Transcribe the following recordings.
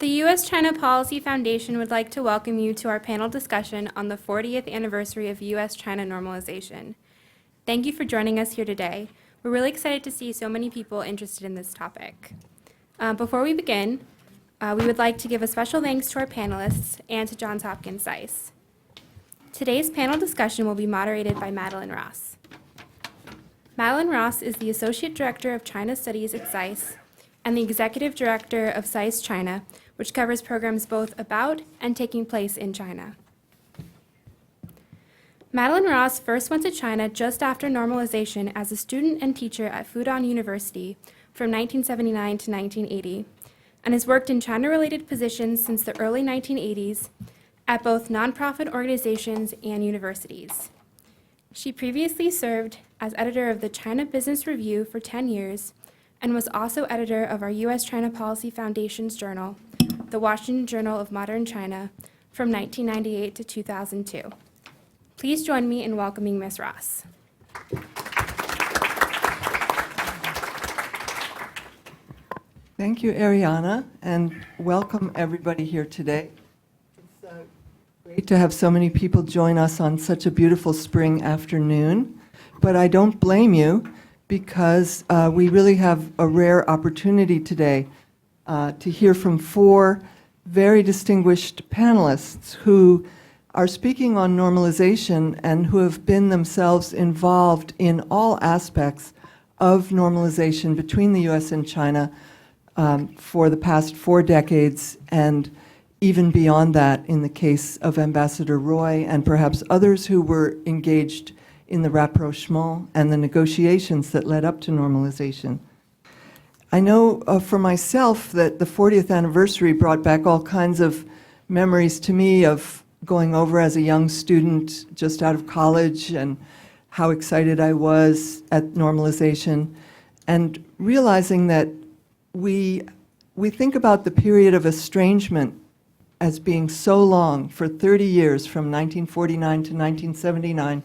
The U.S.-China Policy Foundation would like to welcome you to our panel discussion on the 40th anniversary of U.S.-China normalization. Thank you for joining us here today. We're really excited to see so many people interested in this topic. Before we begin, we would like to give a special thanks to our panelists and to Johns Hopkins SAIS. Today's panel discussion will be moderated by Madelyn Ross. Madelyn Ross is the Associate Director of China Studies at SAIS and the Executive Director of SAIS China, which covers programs both about and taking place in China. Madelyn Ross first went to China just after normalization as a student and teacher at Fudan University from 1979 to 1980, and has worked in China-related positions since the early 1980s at both nonprofit organizations and universities. She previously served as editor of the China Business Review for 10 years and was also editor of our U.S.-China Policy Foundation's journal, the Washington Journal of Modern China, from 1998 to 2002. Please join me in welcoming Ms. Ross. Thank you, Ariana, and welcome everybody here today. It's great to have so many people join us on such a beautiful spring afternoon, but I don't blame you because we really have a rare opportunity today to hear from four very distinguished panelists who are speaking on normalization and who have been themselves involved in all aspects of normalization between the U.S. and China for the past 4 decades, and even beyond that in the case of Ambassador Roy and perhaps others who were engaged in the rapprochement and the negotiations that led up to normalization. I know for myself that the 40th anniversary brought back all kinds of memories to me of going over as a young student just out of college and how excited I was at normalization, and realizing that we think about the period of estrangement as being so long, for 30 years, from 1949 to 1979,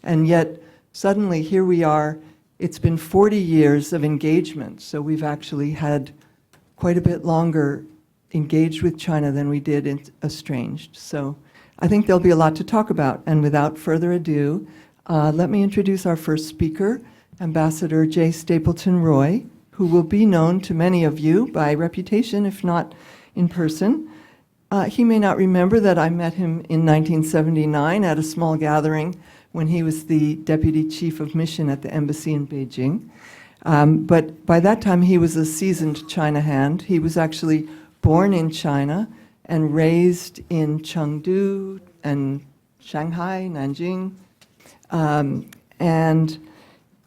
and yet suddenly here we are. It's been 40 years of engagement, so we've actually had quite a bit longer engaged with China than we did in estranged. So I think there'll be a lot to talk about, and without further ado, let me introduce our first speaker, Ambassador J. Stapleton Roy, who will be known to many of you by reputation, if not in person. He may not remember that I met him in 1979 at a small gathering when he was the Deputy Chief of Mission at the embassy in Beijing. But by that time, he was a seasoned China hand. He was actually born in China and raised in Chengdu and Shanghai, Nanjing, and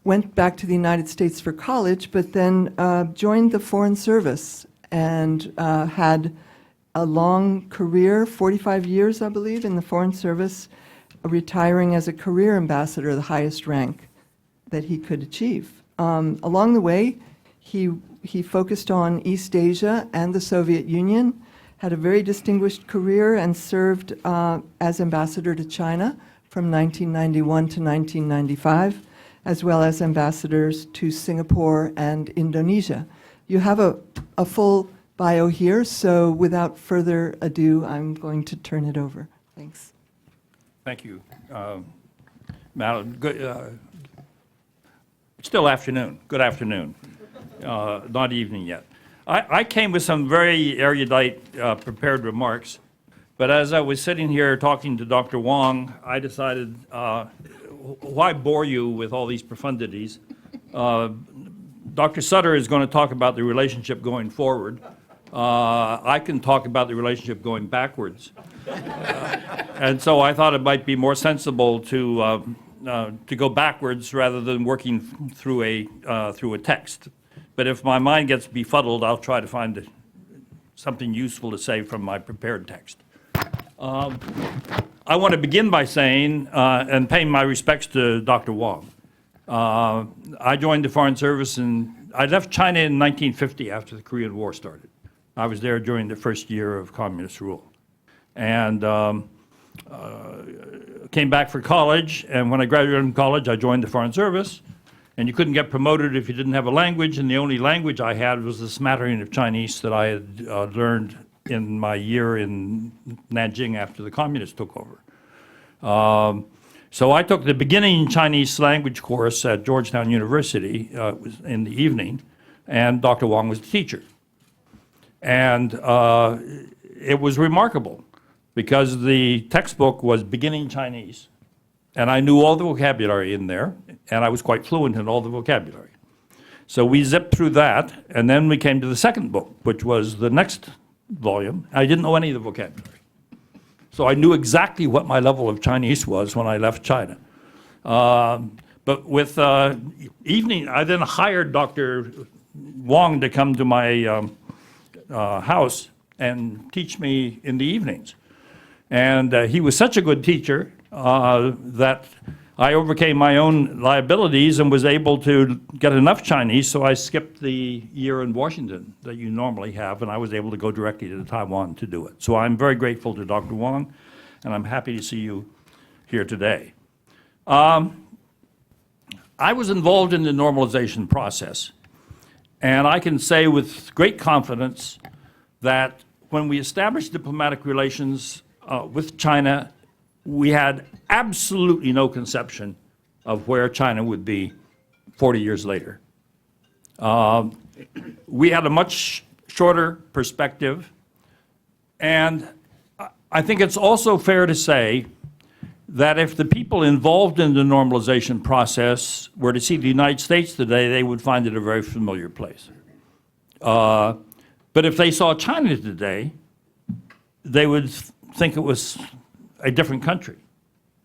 went back to the United States for college, but then joined the Foreign Service and had a long career, 45 years, I believe, in the Foreign Service, retiring as a career ambassador, the highest rank that he could achieve. Along the way, he focused on East Asia and the Soviet Union, had a very distinguished career, and served as ambassador to China from 1991 to 1995, as well as ambassadors to Singapore and Indonesia. You have a full bio here, so without further ado, I'm going to turn it over. Thanks. Thank you, Madeline. Good, still afternoon. Good afternoon. Not evening yet. I came with some very erudite prepared remarks, but as I was sitting here talking to Dr. Wong, I decided, why bore you with all these profundities? Dr. Sutter is going to talk about the relationship going forward. I can talk about the relationship going backwards. And so I thought it might be more sensible to go backwards rather than working through a text. But if my mind gets befuddled, I'll try to find something useful to say from my prepared text. I want to begin by saying and paying my respects to Dr. Wong. I joined the Foreign Service I left China in 1950 after the Korean War started. I was there during the first year of communist rule. And came back for college, and when I graduated from college, I joined the Foreign Service. And you couldn't get promoted if you didn't have a language, and the only language I had was the smattering of Chinese that I had learned in my year in Nanjing after the communists took over. So I took the beginning Chinese language course at Georgetown University, it was in the evening, and Dr. Wong was the teacher. And it was remarkable because the textbook was beginning Chinese, and I knew all the vocabulary in there, and I was quite fluent in all the vocabulary. So we zipped through that, and then we came to the second book, which was the next volume. I didn't know any of the vocabulary. So I knew exactly what my level of Chinese was when I left China. But with evening, I then hired Dr. Wong to come to my house and teach me in the evenings. And he was such a good teacher that I overcame my own liabilities and was able to get enough Chinese, so I skipped the year in Washington that you normally have, and I was able to go directly to Taiwan to do it. So I'm very grateful to Dr. Wong, and I'm happy to see you here today. I was involved in the normalization process, and I can say with great confidence that when we established diplomatic relations with China, we had absolutely no conception of where China would be 40 years later. We had a much shorter perspective, and I think it's also fair to say that if the people involved in the normalization process were to see the United States today, they would find it a very familiar place. But if they saw China today, they would think it was a different country,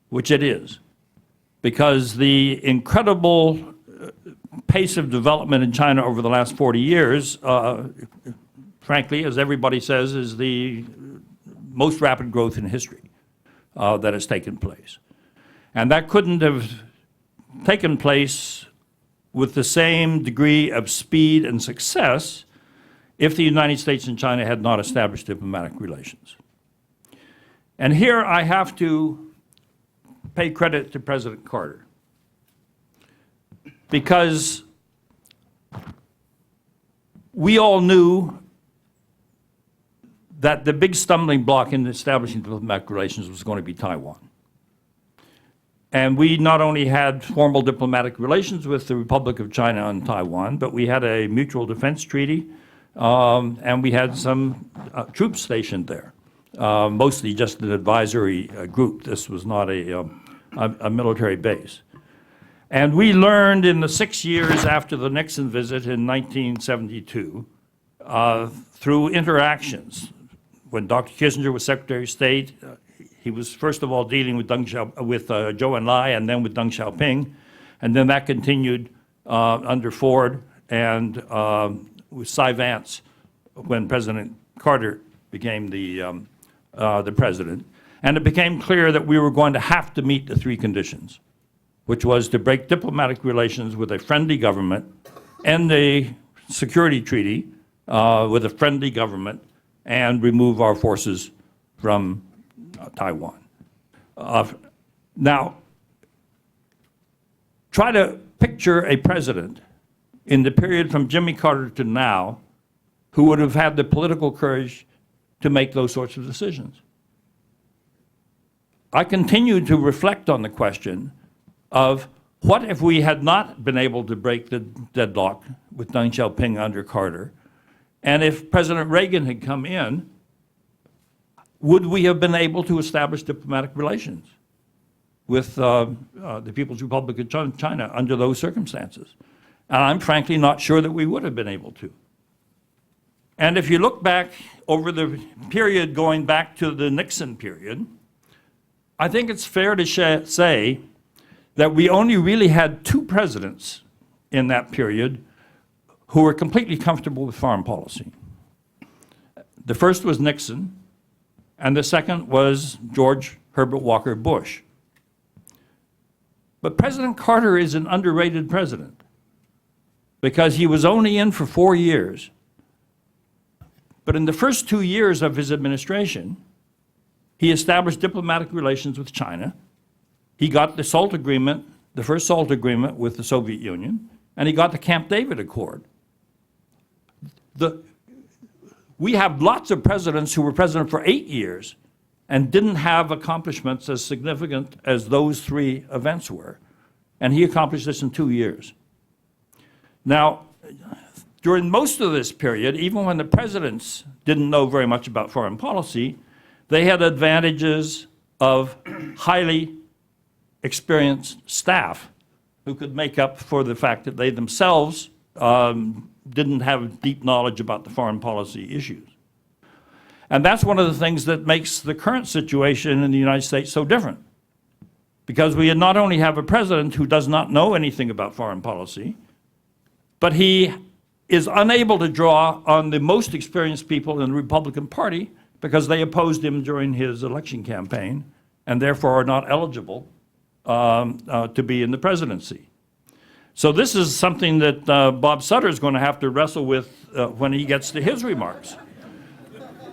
which it is, because the incredible pace of development in China over the last 40 years, frankly, as everybody says, is the most rapid growth in history that has taken place. And that couldn't have taken place with the same degree of speed and success if the United States and China had not established diplomatic relations. And here I have to pay credit to President Carter, because we all knew that the big stumbling block in establishing diplomatic relations was going to be Taiwan. And we not only had formal diplomatic relations with the Republic of China and Taiwan, but we had a mutual defense treaty, and we had some troops stationed there. Mostly just an advisory group. This was not a military base. And we learned in the 6 years after the Nixon visit in 1972, through interactions, when Dr. Kissinger was Secretary of State, he was first of all dealing with Zhou Enlai and then with Deng Xiaoping, and then that continued under Ford and with Cy Vance when President Carter became the president. And it became clear that we were going to have to meet the three conditions, which was to break diplomatic relations with a friendly government, end the security treaty with a friendly government, and remove our forces from Taiwan. Now, try to picture a president in the period from Jimmy Carter to now who would have had the political courage to make those sorts of decisions. I continue to reflect on the question of what if we had not been able to break the deadlock with Deng Xiaoping under Carter, and if President Reagan had come in, would we have been able to establish diplomatic relations with the People's Republic of China under those circumstances? And I'm frankly not sure that we would have been able to. And if you look back over the period going back to the Nixon period, I think it's fair to say that we only really had two presidents in that period who were completely comfortable with foreign policy. The first was Nixon, and the second was George Herbert Walker Bush. But President Carter is an underrated president because he was only in for 4 years. But in the first 2 years of his administration, he established diplomatic relations with China. He got the SALT agreement, the first SALT agreement with the Soviet Union, and he got the Camp David Accord. We have lots of presidents who were president for 8 years and didn't have accomplishments as significant as those 3 events were. And he accomplished this in 2 years. Now, during most of this period, even when the presidents didn't know very much about foreign policy, they had advantages of highly experienced staff who could make up for the fact that they themselves didn't have deep knowledge about the foreign policy issues. And that's one of the things that makes the current situation in the United States so different. Because we not only have a president who does not know anything about foreign policy, but he is unable to draw on the most experienced people in the Republican Party because they opposed him during his election campaign and therefore are not eligible to be in the presidency. So this is something that Bob Sutter is going to have to wrestle with when he gets to his remarks.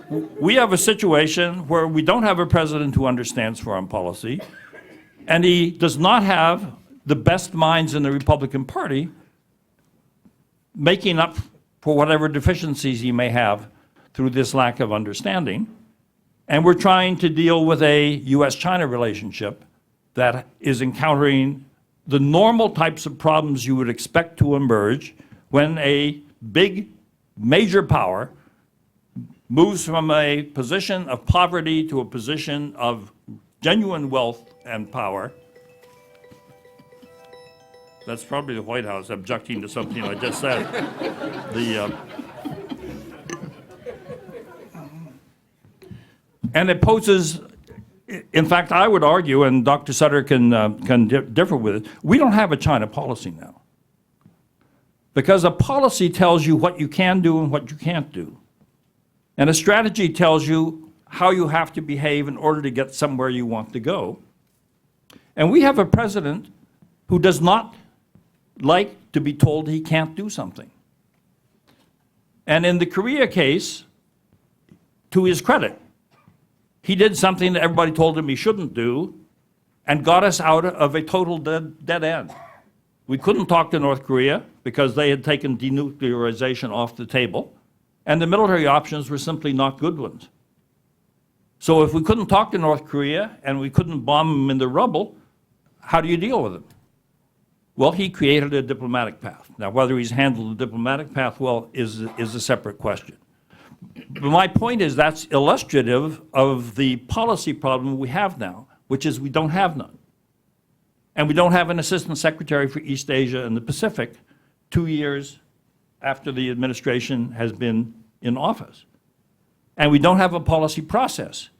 We have a situation where we don't have a president who understands foreign policy, and he does not have the best minds in the Republican Party making up for whatever deficiencies he may have through this lack of understanding. And we're trying to deal with a US-China relationship that is encountering the normal types of problems you would expect to emerge when a big, major power moves from a position of poverty to a position of genuine wealth and power. That's probably the White House objecting to something I just said. And it poses, in fact, I would argue, and Dr. Sutter can differ with it, we don't have a China policy now. Because a policy tells you what you can do and what you can't do. And a strategy tells you how you have to behave in order to get somewhere you want to go. And we have a president who does not like to be told he can't do something. And in the Korea case, to his credit, he did something that everybody told him he shouldn't do and got us out of a total dead end. We couldn't talk to North Korea because they had taken denuclearization off the table, and the military options were simply not good ones. So if we couldn't talk to North Korea and we couldn't bomb them in the rubble, how do you deal with them? Well, he created a diplomatic path. Now, whether he's handled the diplomatic path well is a separate question. But my point is that's illustrative of the policy problem we have now, which is we don't have none. And we don't have an assistant secretary for East Asia and the Pacific 2 years after the administration has been in office. And we don't have a policy process.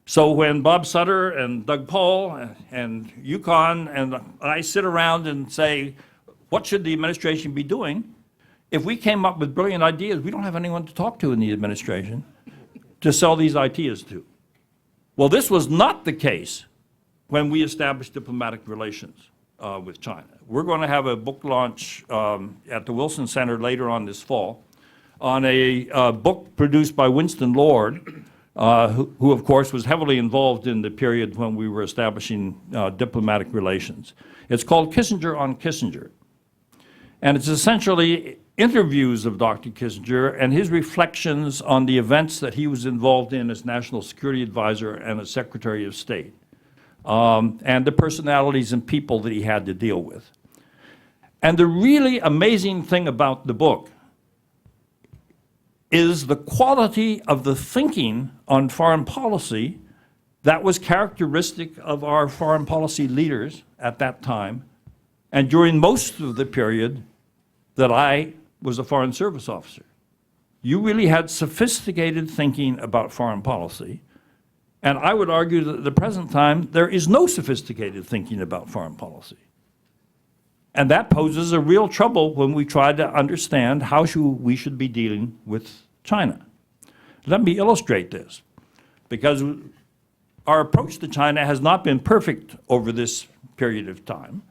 So when Bob Sutter and Doug Paal and Yukon and I sit around and say, what should the administration be doing? If we came up with brilliant ideas, we don't have anyone to talk to in the administration to sell these ideas to. Well, this was not the case when we established diplomatic relations with China. We're going to have a book launch at the Wilson Center later on this fall on a book produced by Winston Lord, who of course was heavily involved in the period when we were establishing diplomatic relations. It's called Kissinger on Kissinger. And it's essentially interviews of Dr. Kissinger and his reflections on the events that he was involved in as National Security Advisor and as Secretary of State, and the personalities and people that he had to deal with. And the really amazing thing about the book is the quality of the thinking on foreign policy that was characteristic of our foreign policy leaders at that time and during most of the period that I was a Foreign Service officer. You really had sophisticated thinking about foreign policy, and I would argue that at the present time there is no sophisticated thinking about foreign policy. And that poses a real trouble when we try to understand how we should be dealing with China. Let me illustrate this, because our approach to China has not been perfect over this period of time,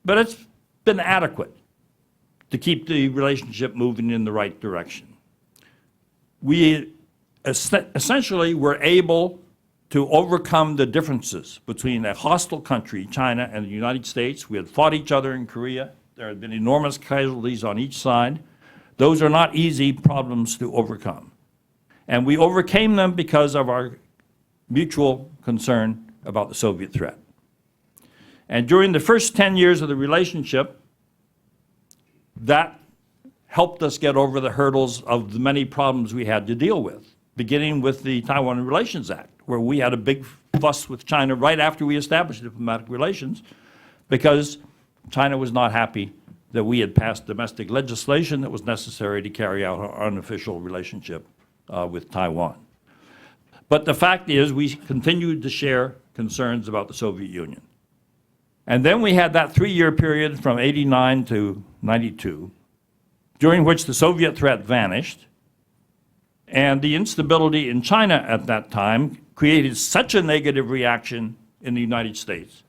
but it's been adequate to keep the relationship moving in the right direction. We essentially were able to overcome the differences between a hostile country, China, and the United States. We had fought each other in Korea. There had been enormous casualties on each side. Those are not easy problems to overcome. And we overcame them because of our mutual concern about the Soviet threat. And during the first 10 years of the relationship, that helped us get over the hurdles of the many problems we had to deal with, beginning with the Taiwan Relations Act, where we had a big fuss with China right after we established diplomatic relations, because China was not happy that we had passed domestic legislation that was necessary to carry out our unofficial relationship with Taiwan. But the fact is, we continued to share concerns about the Soviet Union. And then we had that 3-year period from 89 to 92, during which the Soviet threat vanished, and the instability in China at that time created such a negative reaction in the United States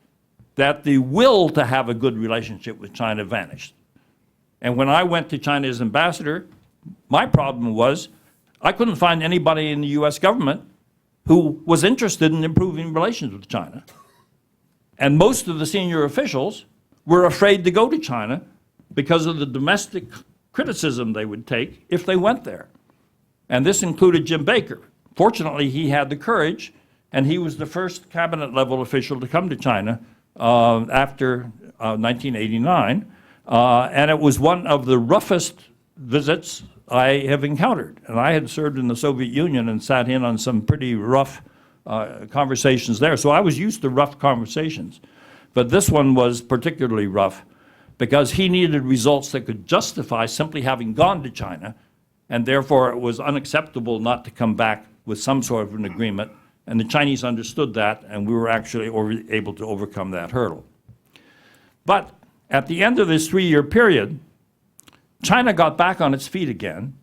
that the will to have a good relationship with China vanished. And when I went to China as ambassador, my problem was I couldn't find anybody in the US government who was interested in improving relations with China. And most of the senior officials were afraid to go to China because of the domestic criticism they would take if they went there. And this included Jim Baker. Fortunately, he had the courage, and he was the first cabinet-level official to come to China after 1989. And it was one of the roughest visits I have encountered. And I had served in the Soviet Union and sat in on some pretty rough conversations there. So I was used to rough conversations. But this one was particularly rough because he needed results that could justify simply having gone to China, and therefore it was unacceptable not to come back with some sort of an agreement. And the Chinese understood that, and we were actually able to overcome that hurdle. But at the end of this 3-year period, China got back on its feet again.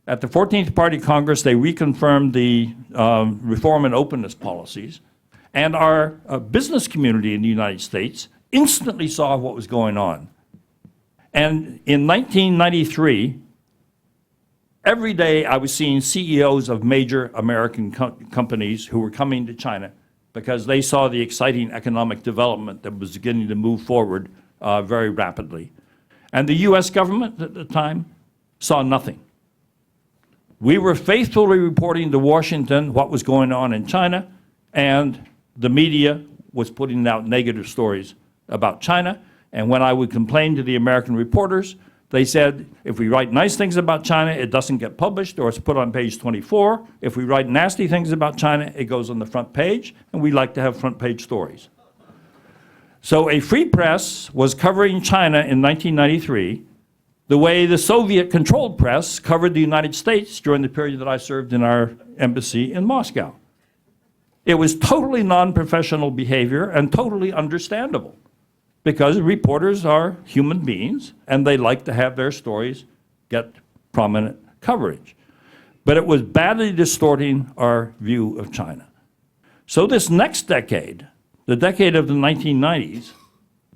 At the 14th Party Congress, they reconfirmed the reform and openness policies, and our business community in the United States instantly saw what was going on. And in 1993, every day I was seeing CEOs of major American companies who were coming to China because they saw the exciting economic development that was beginning to move forward very rapidly. And the US government at the time saw nothing. We were faithfully reporting to Washington what was going on in China, and the media was putting out negative stories about China. And when I would complain to the American reporters, they said, if we write nice things about China, it doesn't get published, or it's put on page 24. If we write nasty things about China, it goes on the front page, and we like to have front page stories. So a free press was covering China in 1993 the way the Soviet-controlled press covered the United States during the period that I served in our embassy in Moscow. It was totally non-professional behavior and totally understandable, because reporters are human beings and they like to have their stories get prominent coverage. But it was badly distorting our view of China. So this next decade, the decade of the 1990s,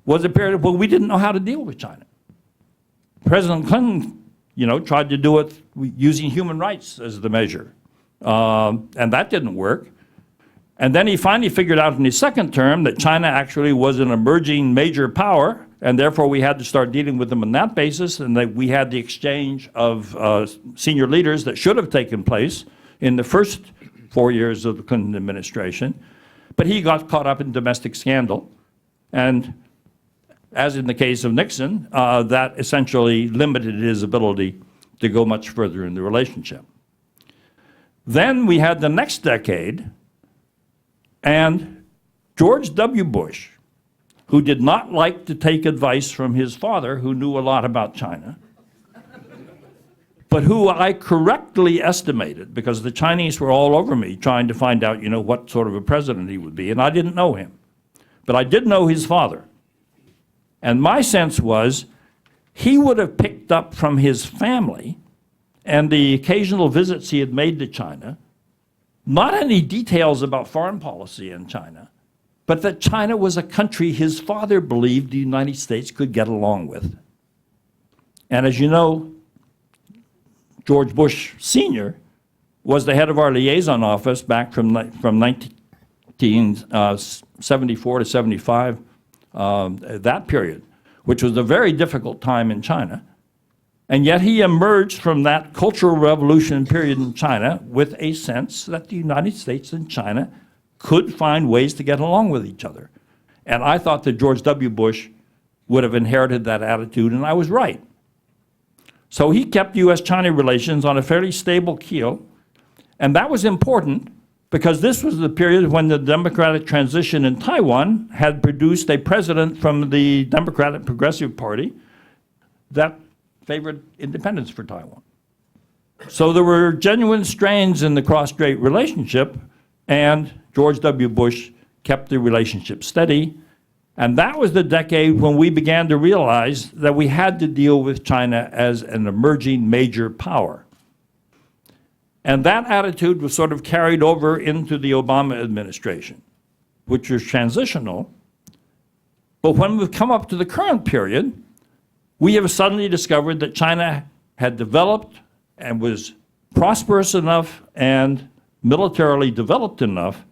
was a period where we didn't know how to deal with China. President Clinton, tried to do it using human rights as the measure, and that didn't work. And then he finally figured out in his second term that China actually was an emerging major power, and therefore we had to start dealing with them on that basis, and that we had the exchange of senior leaders that should have taken place in the first 4 years of the Clinton administration. But he got caught up in domestic scandal, and as in the case of Nixon, that essentially limited his ability to go much further in the relationship. Then we had the next decade, and George W. Bush, who did not like to take advice from his father, who knew a lot about China, but who I correctly estimated, because the Chinese were all over me trying to find out, what sort of a president he would be, and I didn't know him. But I did know his father. And my sense was he would have picked up from his family and the occasional visits he had made to China, not any details about foreign policy in China, but that China was a country his father believed the United States could get along with. And as you know, George Bush Sr. was the head of our liaison office back from 1974 to 75, that period, which was a very difficult time in China. And yet he emerged from that Cultural Revolution period in China with a sense that the United States and China could find ways to get along with each other. And I thought that George W. Bush would have inherited that attitude, and I was right. So he kept U.S.-China relations on a fairly stable keel, and that was important because this was the period when the democratic transition in Taiwan had produced a president from the Democratic Progressive Party that favored independence for Taiwan. So there were genuine strains in the cross-strait relationship, and George W. Bush kept the relationship steady. And that was the decade when we began to realize that we had to deal with China as an emerging major power. And that attitude was sort of carried over into the Obama administration, which was transitional. But when we've come up to the current period, we have suddenly discovered that China had developed and was prosperous enough and militarily developed enough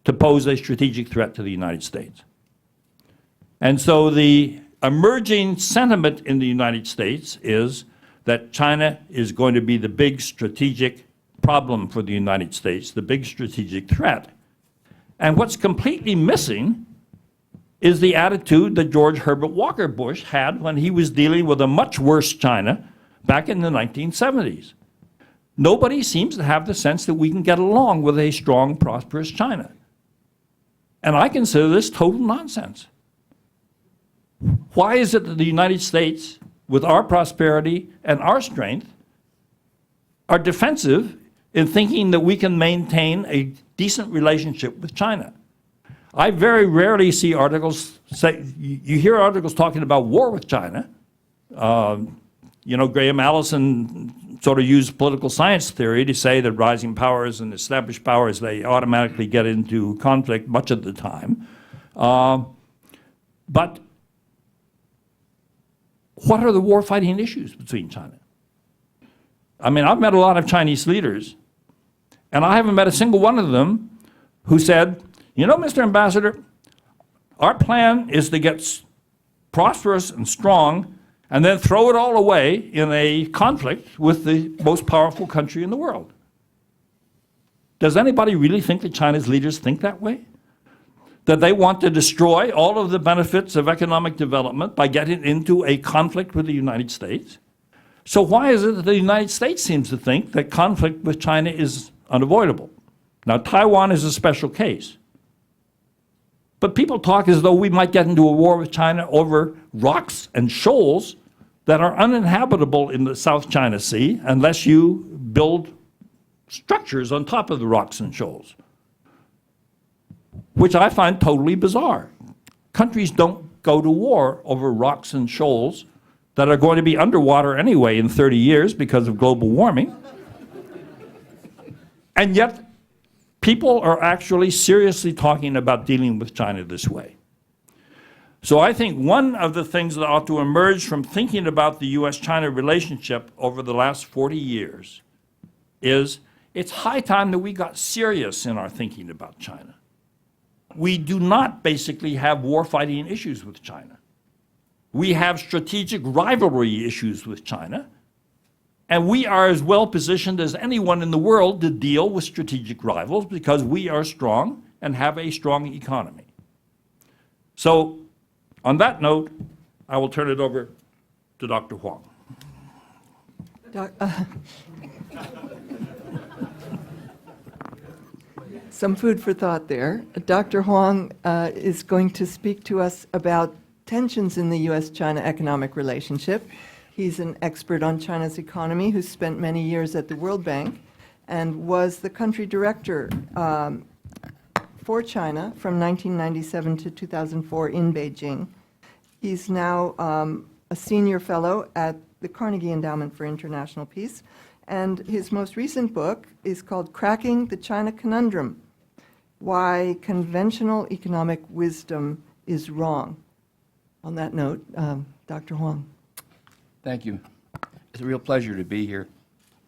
to pose a strategic threat to the United States. And so the emerging sentiment in the United States is that China is going to be the big strategic problem for the United States, the big strategic threat. And what's completely missing is the attitude that George Herbert Walker Bush had when he was dealing with a much worse China back in the 1970s. Nobody seems to have the sense that we can get along with a strong, prosperous China. And I consider this total nonsense. Why is it that the United States, with our prosperity and our strength, are defensive in thinking that we can maintain a decent relationship with China? I very rarely see articles say, you hear articles talking about war with China. Graham Allison sort of used political science theory to say that rising powers and established powers, they automatically get into conflict much of the time. But what are the war-fighting issues between China? I mean, I've met a lot of Chinese leaders, and I haven't met a single one of them who said, you know, Mr. Ambassador, our plan is to get prosperous and strong and then throw it all away in a conflict with the most powerful country in the world. Does anybody really think that China's leaders think that way? That they want to destroy all of the benefits of economic development by getting into a conflict with the United States? So why is it that the United States seems to think that conflict with China is unavoidable? Now, Taiwan is a special case. But people talk as though we might get into a war with China over rocks and shoals that are uninhabitable in the South China Sea unless you build structures on top of the rocks and shoals, which I find totally bizarre. Countries don't go to war over rocks and shoals that are going to be underwater anyway in 30 years because of global warming. And yet, people are actually seriously talking about dealing with China this way. So I think one of the things that ought to emerge from thinking about the U.S.-China relationship over the last 40 years is it's high time that we got serious in our thinking about China. We do not basically have war-fighting issues with China. We have strategic rivalry issues with China, and we are as well positioned as anyone in the world to deal with strategic rivals because we are strong and have a strong economy. So, on that note, I will turn it over to Dr. Huang. Some food for thought there. Dr. Huang is going to speak to us about tensions in the U.S.-China economic relationship. He's an expert on China's economy who spent many years at the World Bank and was the country director for China from 1997 to 2004 in Beijing. He's now a senior fellow at the Carnegie Endowment for International Peace, and his most recent book is called Cracking the China Conundrum: Why Conventional Economic Wisdom is Wrong. On that note, Dr. Huang. Thank you. It's a real pleasure to be here.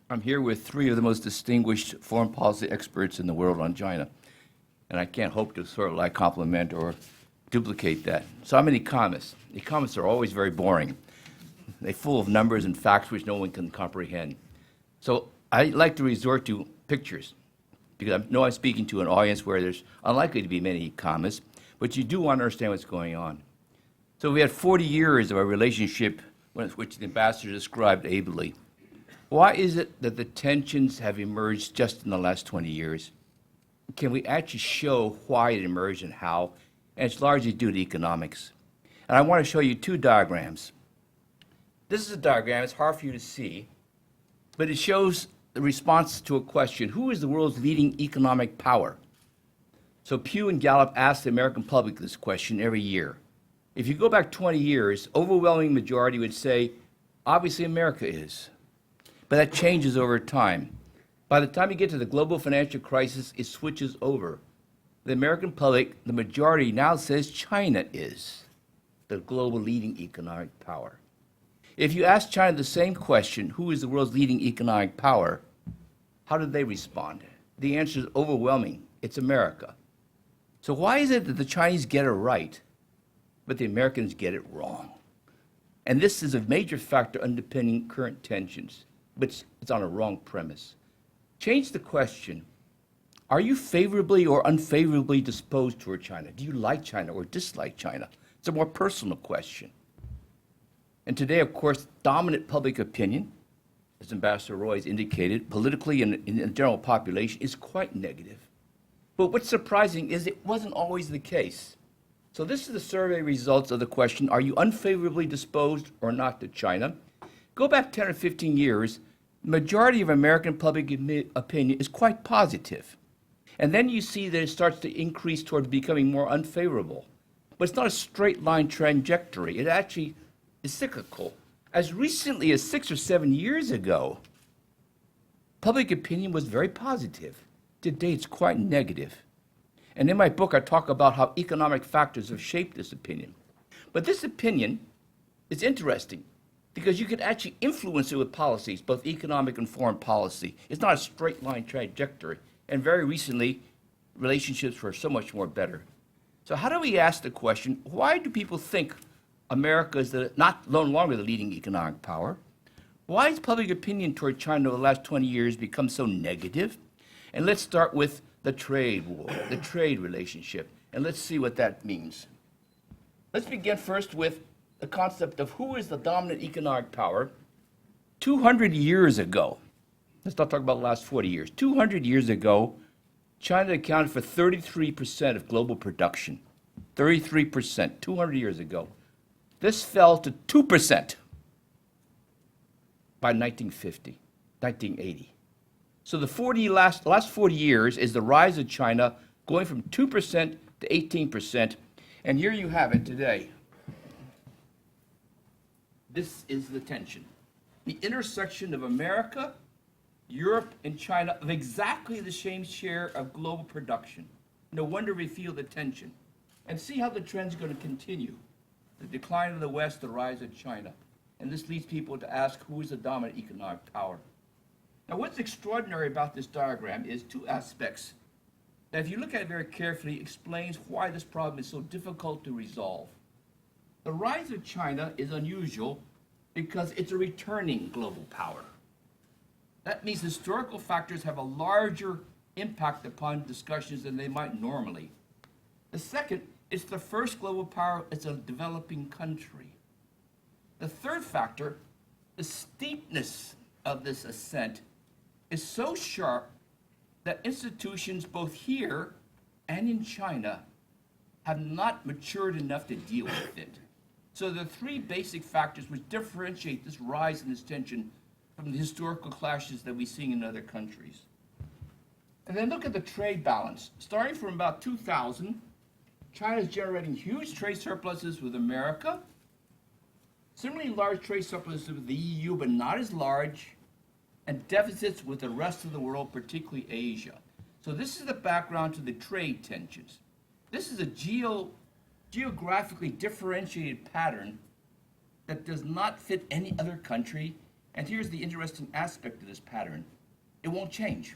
I'm here with three of the most distinguished foreign policy experts in the world on China, and I can't hope to sort of like compliment or duplicate that. So I'm an economist. Economists are always very boring. They're full of numbers and facts which no one can comprehend. So I like to resort to pictures, because I know I'm speaking to an audience where there's unlikely to be many economists, but you do want to understand what's going on. So we had 40 years of a relationship which the ambassador described ably. Why is it that the tensions have emerged just in the last 20 years? Can we actually show why it emerged and how? And it's largely due to economics. And I want to show you two diagrams. This is a diagram. It's hard for you to see, but it shows the response to a question: who is the world's leading economic power? So Pew and Gallup ask the American public this question every year. If you go back 20 years, overwhelming majority would say, obviously America is. But that changes over time. By the time you get to the global financial crisis, it switches over. The American public, the majority now says China is the global leading economic power. If you ask China the same question, who is the world's leading economic power, how did they respond? The answer is overwhelming. It's America. So why is it that the Chinese get it right, but the Americans get it wrong? And this is a major factor underpinning current tensions, but it's on a wrong premise. Change the question. Are you favorably or unfavorably disposed toward China? Do you like China or dislike China? It's a more personal question. And today, of course, dominant public opinion, as Ambassador Roy has indicated, politically and in the general population, is quite negative. But what's surprising is it wasn't always the case. So this is the survey results of the question: are you unfavorably disposed or not to China? Go back 10 or 15 years, the majority of American public opinion is quite positive. And then you see that it starts to increase towards becoming more unfavorable. But it's not a straight line trajectory. It actually is cyclical. As recently as 6 or 7 years ago, public opinion was very positive. Today, it's quite negative. And in my book, I talk about how economic factors have shaped this opinion. But this opinion is interesting because you can actually influence it with policies, both economic and foreign policy. It's not a straight line trajectory. And very recently, relationships were so much more better. So how do we ask the question, why do people think America is no longer the leading economic power? Why has public opinion toward China over the last 20 years become so negative? And let's start with the trade war, the trade relationship, and let's see what that means. Let's begin first with the concept of who is the dominant economic power. 200 years ago, let's not talk about the last 40 years. 200 years ago, China accounted for 33% of global production. 33%, 200 years ago. This fell to 2% by 1950, 1980. So the last 40 years is the rise of China going from 2% to 18%. And here you have it today. This is the tension. The intersection of America, Europe, and China of exactly the same share of global production. No wonder we feel the tension. And see how the trend's going to continue. The decline of the West, the rise of China. And this leads people to ask, who is the dominant economic power? Now, what's extraordinary about this diagram is two aspects that, if you look at it very carefully, explains why this problem is so difficult to resolve. The rise of China is unusual because it's a returning global power. That means historical factors have a larger impact upon discussions than they might normally. The second, it's the first global power as a developing country. The third factor, the steepness of this ascent, is so sharp that institutions both here and in China have not matured enough to deal with it. So the three basic factors which differentiate this rise in this tension from the historical clashes that we're seeing in other countries. And then look at the trade balance. Starting from about 2000, China is generating huge trade surpluses with America, similarly large trade surpluses with the EU, but not as large, and deficits with the rest of the world, particularly Asia. So this is the background to the trade tensions. This is a geographically differentiated pattern that does not fit any other country. And here's the interesting aspect of this pattern. It won't change.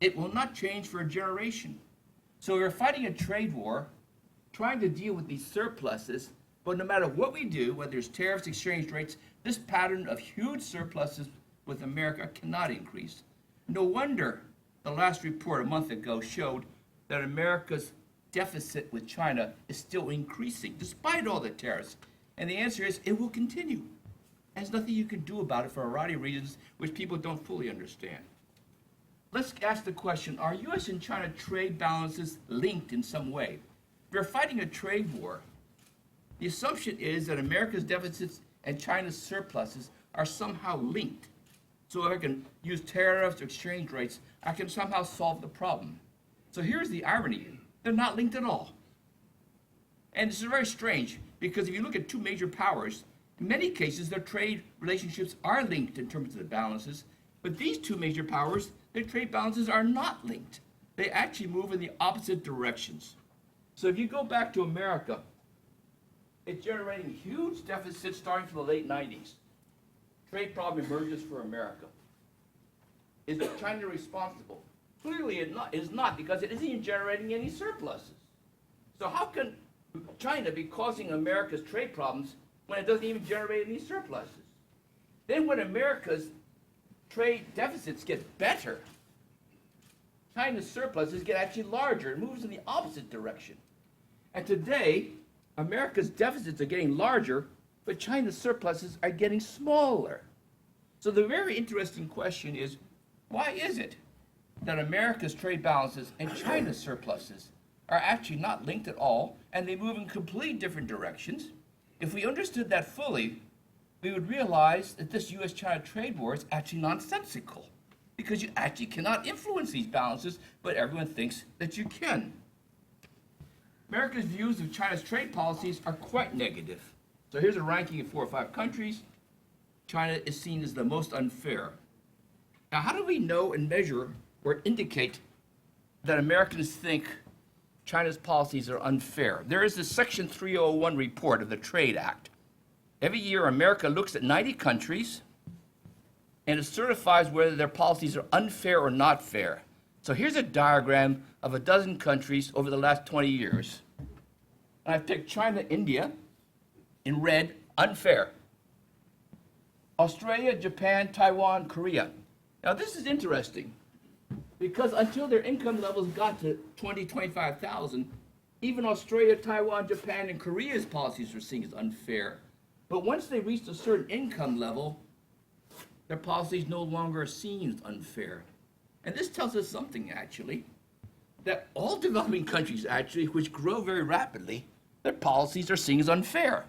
It will not change for a generation. So we're fighting a trade war, trying to deal with these surpluses, but no matter what we do, whether it's tariffs, exchange rates, This pattern of huge surpluses with America cannot increase. No wonder the last report a month ago showed that America's deficit with China is still increasing despite all the tariffs. And the answer is it will continue. There's nothing you can do about it for a variety of reasons which people don't fully understand. Let's ask the question, are U.S. and China trade balances linked in some way? We're fighting a trade war. The assumption is that America's deficits and China's surpluses are somehow linked. So if I can use tariffs or exchange rates, I can somehow solve the problem. So here's the irony. They're not linked at all. And this is very strange, because if you look at two major powers, in many cases, their trade relationships are linked in terms of the balances, but these two major powers, their trade balances are not linked. They actually move in the opposite directions. So if you go back to America, it's generating huge deficits starting from the late 90s. Trade problem emerges for America. Is China responsible? Clearly it is not, because it isn't even generating any surpluses. So how can China be causing America's trade problems when it doesn't even generate any surpluses? Then when America's trade deficits get better, China's surpluses get actually larger. It moves in the opposite direction. And today, America's deficits are getting larger, but China's surpluses are getting smaller. So the very interesting question is, why is it that America's trade balances and China's surpluses are actually not linked at all, and they move in completely different directions? If we understood that fully, we would realize that this U.S.-China trade war is actually nonsensical, because you actually cannot influence these balances, but everyone thinks that you can. America's views of China's trade policies are quite negative. So here's a ranking of 4 or 5 countries. China is seen as the most unfair. Now, how do we know and measure or indicate that Americans think China's policies are unfair? There is this Section 301 report of the Trade Act. Every year, America looks at 90 countries, and it certifies whether their policies are unfair or not fair. So here's a diagram of a dozen countries over the last 20 years. And I've picked China, India, in red, unfair. Australia, Japan, Taiwan, Korea. Now this is interesting, because until their income levels got to 25,000, even Australia, Taiwan, Japan, and Korea's policies were seen as unfair. But once they reached a certain income level, their policies no longer are seen as unfair. And this tells us something, actually, that all developing countries, actually, which grow very rapidly, their policies are seen as unfair.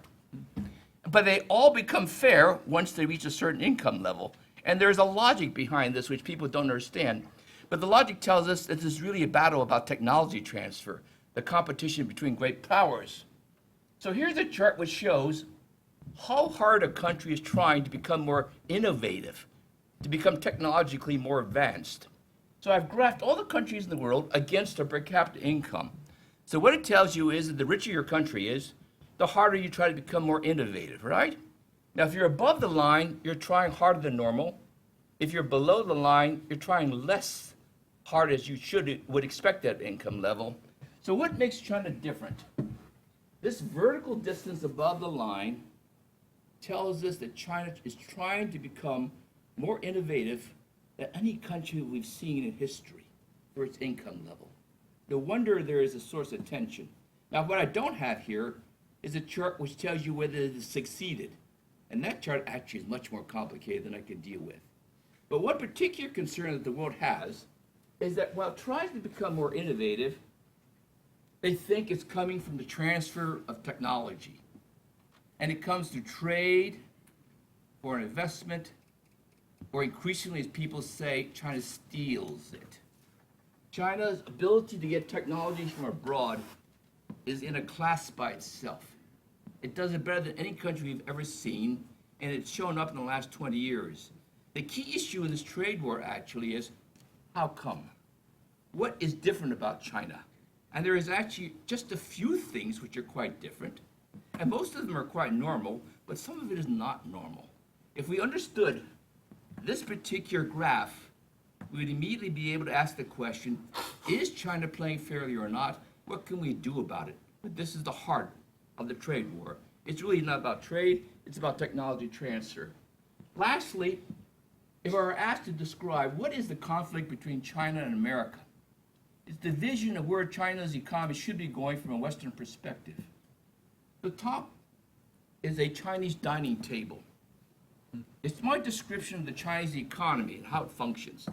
But they all become fair once they reach a certain income level. And there's a logic behind this which people don't understand. But the logic tells us that this is really a battle about technology transfer, the competition between great powers. So here's a chart which shows how hard a country is trying to become more innovative, to become technologically more advanced. So I've graphed all the countries in the world against a per capita income. So what it tells you is that the richer your country is, the harder you try to become more innovative, right? Now, if you're above the line, you're trying harder than normal. If you're below the line, you're trying less hard as you would expect at income level. So what makes China different? This vertical distance above the line tells us that China is trying to become more innovative than any country we've seen in history for its income level. No wonder there is a source of tension. Now, what I don't have here is a chart which tells you whether it has succeeded. And that chart actually is much more complicated than I could deal with. But one particular concern that the world has is that while trying to become more innovative, they think it's coming from the transfer of technology. And it comes through trade or an investment, or increasingly, as people say, China steals it. China's ability to get technology from abroad is in a class by itself. It does it better than any country we've ever seen, and it's shown up in the last 20 years. The key issue in this trade war actually is, how come? What is different about China? And there is actually just a few things which are quite different, and most of them are quite normal, but some of it is not normal. If we understood this particular graph, we would immediately be able to ask the question, is China playing fairly or not? What can we do about it? But this is the heart of the trade war. It's really not about trade, It's about technology transfer. Lastly, if I were asked to describe what is the conflict between China and America, it's the vision of where China's economy should be going from a Western perspective. The top is a Chinese dining table. It's my description of the Chinese economy and how it functions.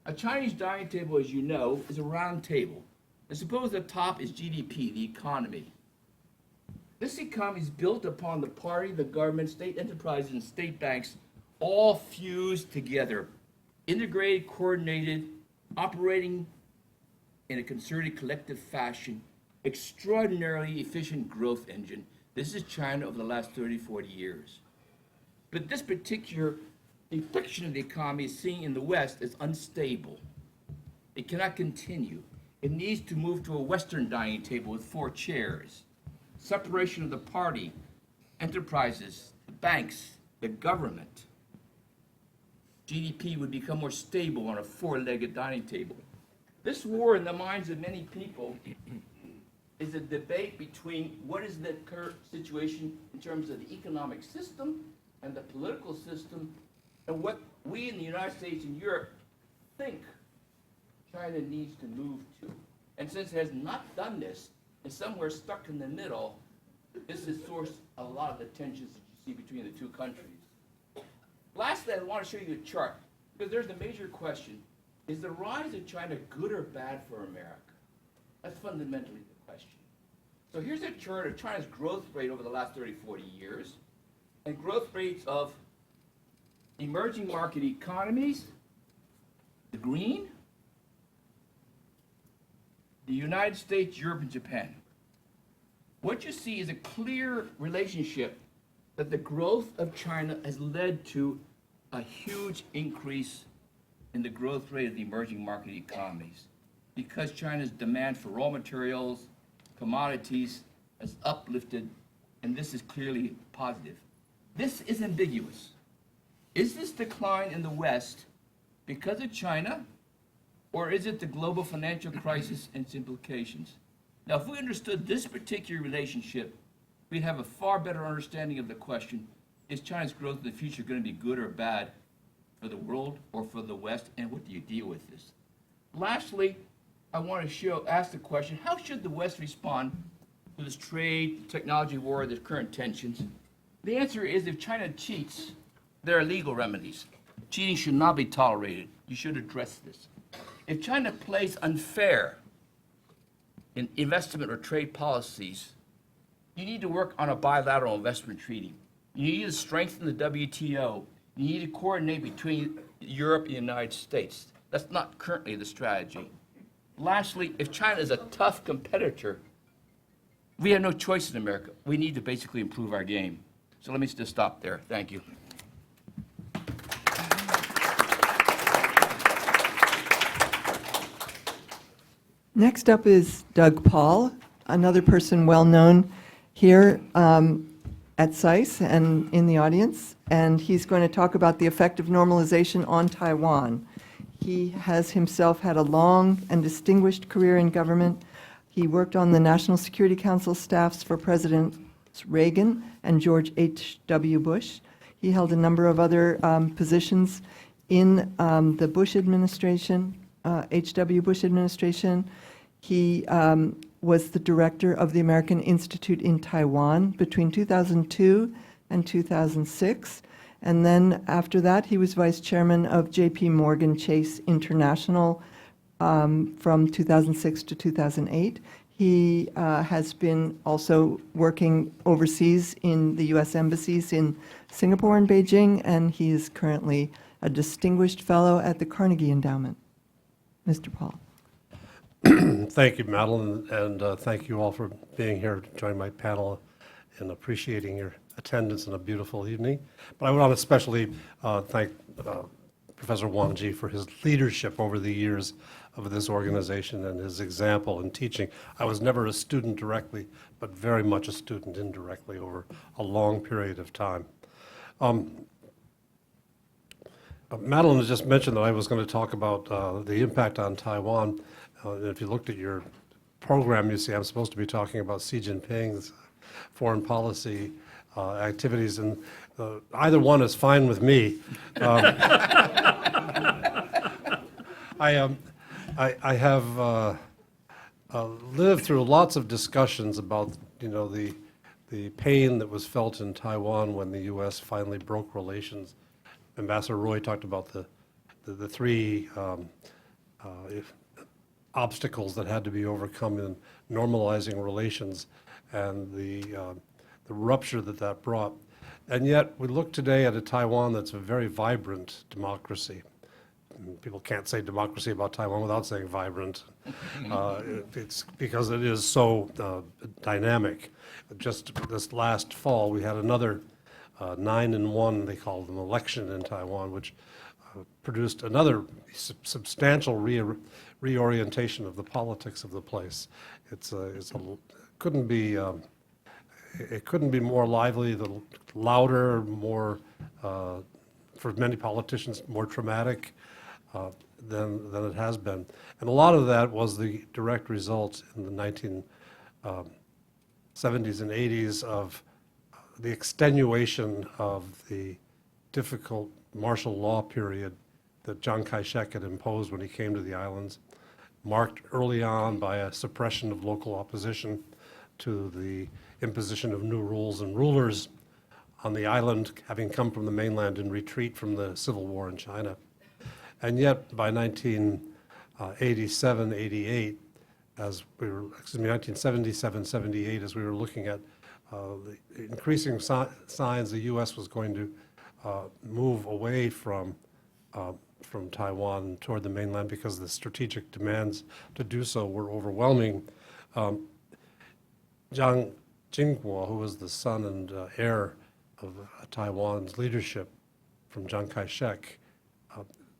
A Chinese dining table, as you know, is a round table. And suppose the top is GDP, the economy. This economy is built upon the party, the government, state enterprises, and state banks all fused together, integrated, coordinated, operating in a concerted collective fashion, extraordinarily efficient growth engine. This is China over the last 30, 40 years. But this particular depiction of the economy is seen in the West as unstable. It cannot continue. It needs to move to a Western dining table with 4 chairs. Separation of the party, enterprises, the banks, the government. GDP would become more stable on a 4-legged dining table. This war in the minds of many people is a debate between what is the current situation in terms of the economic system and the political system, and what we in the United States and Europe think China needs to move to. And since it has not done this, and somewhere stuck in the middle, this has sourced a lot of the tensions that you see between the two countries. Lastly, I want to show you a chart, because there's the major question. Is the rise of China good or bad for America? That's fundamentally the question. So here's a chart of China's growth rate over the last 30, 40 years, and growth rates of emerging market economies, the green, the United States, Europe, and Japan. What you see is a clear relationship that the growth of China has led to a huge increase in the growth rate of the emerging market economies, because China's demand for raw materials, commodities has uplifted, and this is clearly positive. This is ambiguous. Is this decline in the West because of China, or is it the global financial crisis and its implications? Now, if we understood this particular relationship, we'd have a far better understanding of the question, is China's growth in the future going to be good or bad for the world or for the West, and what do you deal with this? Lastly, I want to ask the question, how should the West respond to this trade, technology war, the current tensions? The answer is, if China cheats, there are legal remedies. Cheating should not be tolerated. You should address this. If China plays unfair in investment or trade policies, you need to work on a bilateral investment treaty. You need to strengthen the WTO. You need to coordinate between Europe and the United States. That's not currently the strategy. Lastly, if China is a tough competitor, we have no choice in America. We need to basically improve our game. So let me just stop there. Thank you. Next up is Doug Paal, another person well known here at SAIS and in the audience, and he's going to talk about the effect of normalization on Taiwan. He has himself had a long and distinguished career in government. He worked on the National Security Council staffs for Presidents Reagan and George H.W. Bush. He held a number of other positions in the Bush administration, H.W. Bush administration. He was the director of the American Institute in Taiwan between 2002 and 2006. And then after that, he was vice chairman of J.P. Morgan Chase International from 2006 to 2008. He has been also working overseas in the U.S. embassies in Singapore and Beijing, and he is currently a distinguished fellow at the Carnegie Endowment. Mr. Paal. Thank you, Madeline, and thank you all for being here to join my panel and appreciating your attendance on a beautiful evening. But I want to especially thank Professor Huang Jie for his leadership over the years of this organization and his example in teaching. I was never a student directly, but very much a student indirectly over a long period of time. Madeline has just mentioned that I was going to talk about the impact on Taiwan. If you looked at your program, you see I'm supposed to be talking about Xi Jinping's foreign policy activities, and either one is fine with me. I have lived through lots of discussions about, the pain that was felt in Taiwan when the U.S. finally broke relations. Ambassador Roy talked about the three obstacles that had to be overcome in normalizing relations, and the rupture that brought. And yet, we look today at a Taiwan that's a very vibrant democracy. People can't say democracy about Taiwan without saying vibrant. It's because it is so dynamic. Just this last fall, we had another 9-1, they call them, election in Taiwan, which produced another substantial reorientation of the politics of the place. Couldn't be more lively, louder, more for many politicians more traumatic than it has been, and a lot of that was the direct result in the 1970s and 80s of the extenuation of the difficult martial law period that Chiang Kai-shek had imposed when he came to the islands, marked early on by a suppression of local opposition to the imposition of new rules and rulers on the island, having come from the mainland in retreat from the civil war in China. And yet, by 1987, 88, 1977, 78, as we were looking at the increasing signs the U.S. was going to move away from Taiwan toward the mainland because the strategic demands to do so were overwhelming. Jiang Jingguo, who was the son and heir of Taiwan's leadership from Chiang Kai-shek,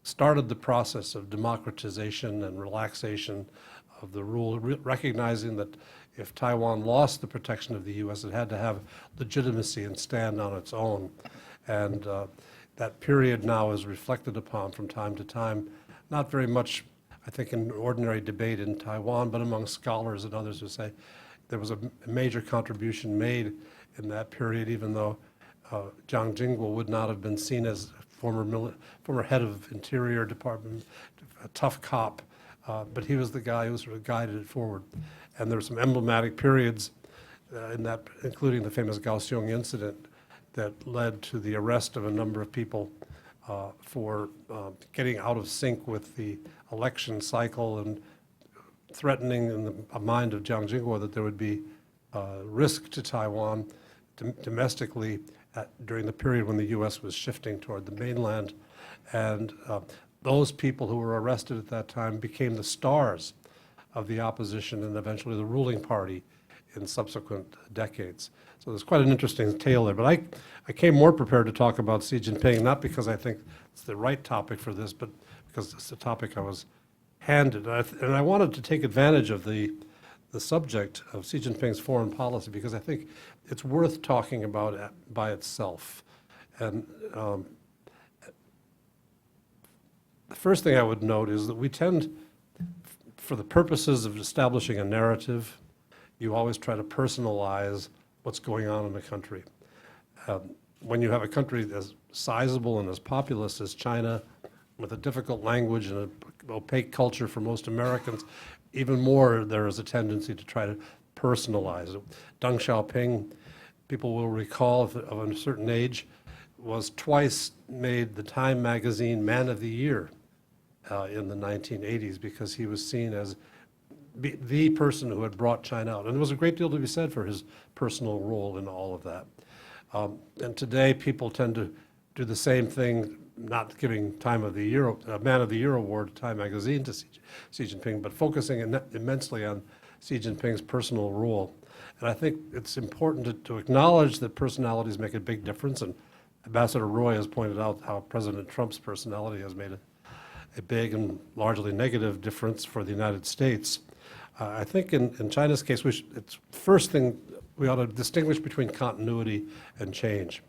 started the process of democratization and relaxation of the rule, recognizing that if Taiwan lost the protection of the U.S., it had to have legitimacy and stand on its own. And that period now is reflected upon from time to time, not very much, I think, in ordinary debate in Taiwan, but among scholars and others who say there was a major contribution made in that period, even though Jiang Jingguo would not have been seen as former head of Interior Department, a tough cop, but he was the guy who sort of guided it forward. And there were some emblematic periods in that, including the famous Kaohsiung incident, that led to the arrest of a number of people for getting out of sync with the election cycle and threatening in the mind of Jiang Jingguo that there would be risk to Taiwan domestically during the period when the U.S. was shifting toward the mainland. And those people who were arrested at that time became the stars of the opposition and eventually the ruling party in subsequent decades. So there's quite an interesting tale there. But I came more prepared to talk about Xi Jinping, not because I think it's the right topic for this, but because it's the topic I was handed. And I wanted to take advantage of the subject of Xi Jinping's foreign policy because I think it's worth talking about by itself. And the first thing I would note is that we tend, for the purposes of establishing a narrative, you always try to personalize what's going on in the country. When you have a country as sizable and as populous as China, with a difficult language and an opaque culture for most Americans, even more there is a tendency to try to personalize it. Deng Xiaoping, people will recall of a certain age, was twice made the Time magazine Man of the Year in the 1980s because he was seen as the person who had brought China out. And there was a great deal to be said for his personal role in all of that. And today people tend to do the same thing, not giving Man of the Year award to Time magazine to Xi Jinping, but focusing immensely on Xi Jinping's personal role. And I think it's important to acknowledge that personalities make a big difference, and Ambassador Roy has pointed out how President Trump's personality has made a big and largely negative difference for the United States. I think in China's case, it's first thing we ought to distinguish between continuity and change.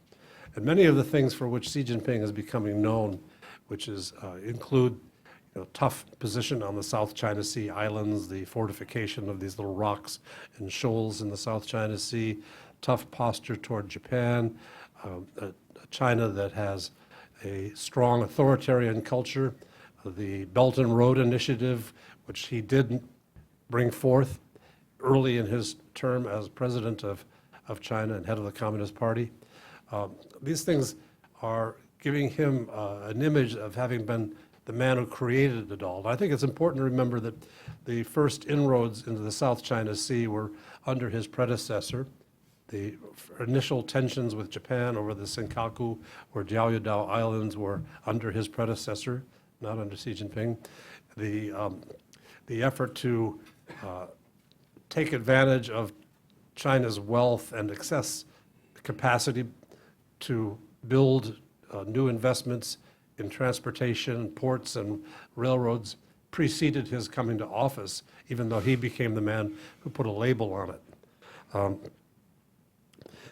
And many of the things for which Xi Jinping is becoming known, which is include tough position on the South China Sea islands, the fortification of these little rocks and shoals in the South China Sea, tough posture toward Japan, a China that has a strong authoritarian culture, the Belt and Road Initiative, which he did bring forth early in his term as president of China and head of the Communist Party. These things are giving him an image of having been the man who created it all. And I think it's important to remember that the first inroads into the South China Sea were under his predecessor. The initial tensions with Japan over the Senkaku or Diaoyudao Islands were under his predecessor, not under Xi Jinping. The effort to take advantage of China's wealth and excess capacity to build new investments in transportation, ports, and railroads preceded his coming to office, even though he became the man who put a label on it.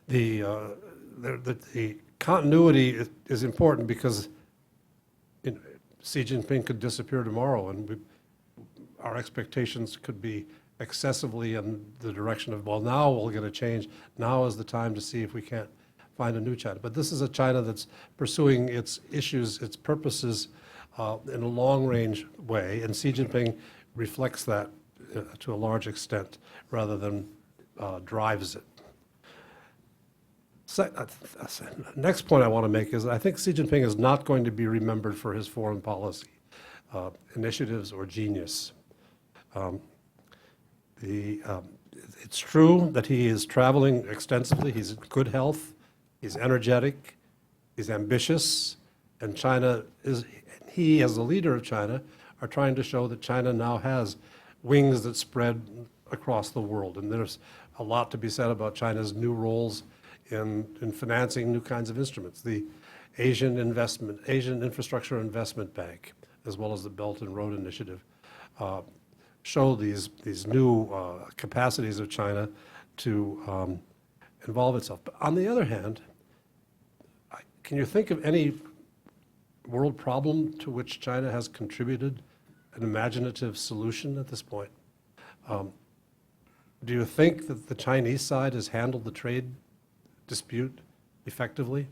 The continuity is important because Xi Jinping could disappear tomorrow, and our expectations could be excessively in the direction of, well, now we'll get a change. Now is the time to see if we can't find a new China. But this is a China that's pursuing its issues, its purposes in a long-range way, and Xi Jinping reflects that to a large extent rather than drives it. Next point I want to make is I think Xi Jinping is not going to be remembered for his foreign policy initiatives or genius. It's true that he is traveling extensively. He's in good health. He's energetic. He's ambitious. And he, as the leader of China, are trying to show that China now has wings that spread across the world. And there's a lot to be said about China's new roles in financing new kinds of instruments. The Asian Infrastructure Investment Bank, as well as the Belt and Road Initiative, show these new capacities of China to involve itself. But on the other hand, can you think of any world problem to which China has contributed an imaginative solution at this point? Do you think that the Chinese side has handled the trade dispute effectively?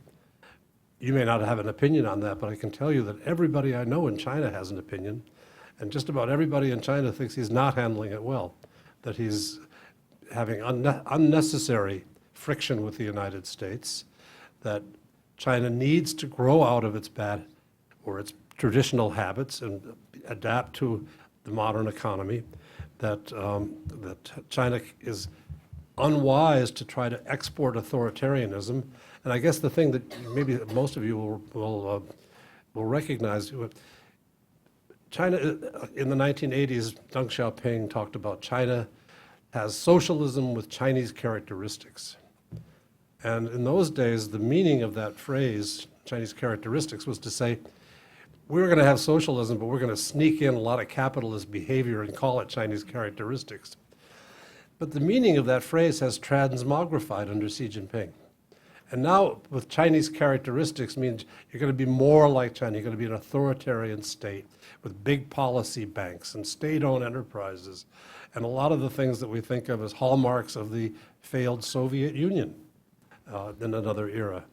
You may not have an opinion on that, but I can tell you that everybody I know in China has an opinion, and just about everybody in China thinks he's not handling it well, that he's having unnecessary friction with the United States, that China needs to grow out of its bad or its traditional habits and adapt to the modern economy, that China is unwise to try to export authoritarianism. And I guess the thing that maybe most of you will recognize, China in the 1980s, Deng Xiaoping talked about China has socialism with Chinese characteristics. And in those days, the meaning of that phrase, Chinese characteristics, was to say, we're going to have socialism, but we're going to sneak in a lot of capitalist behavior and call it Chinese characteristics. But the meaning of that phrase has transmogrified under Xi Jinping. And now with Chinese characteristics means you're going to be more like China. You're going to be an authoritarian state with big policy banks and state-owned enterprises and a lot of the things that we think of as hallmarks of the failed Soviet Union in another era.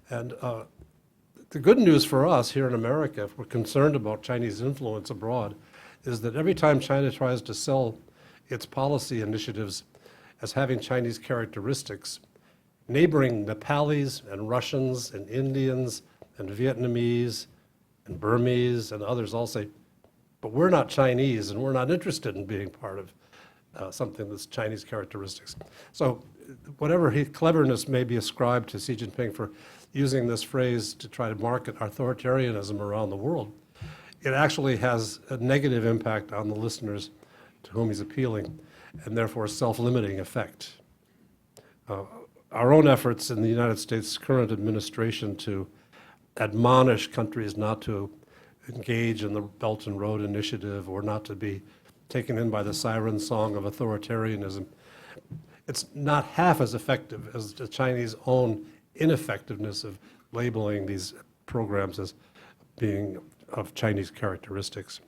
And the good news for us here in America, if we're concerned about Chinese influence abroad, is that every time China tries to sell its policy initiatives as having Chinese characteristics, neighboring Nepalis and Russians and Indians and Vietnamese and Burmese and others all say, but we're not Chinese and we're not interested in being part of something that's Chinese characteristics. So whatever cleverness may be ascribed to Xi Jinping for using this phrase to try to market authoritarianism around the world, it actually has a negative impact on the listeners to whom he's appealing, and therefore a self-limiting effect. Our own efforts in the United States current administration to admonish countries not to engage in the Belt and Road Initiative or not to be taken in by the siren song of authoritarianism, it's not half as effective as the Chinese own ineffectiveness of labeling these programs as being of Chinese characteristics.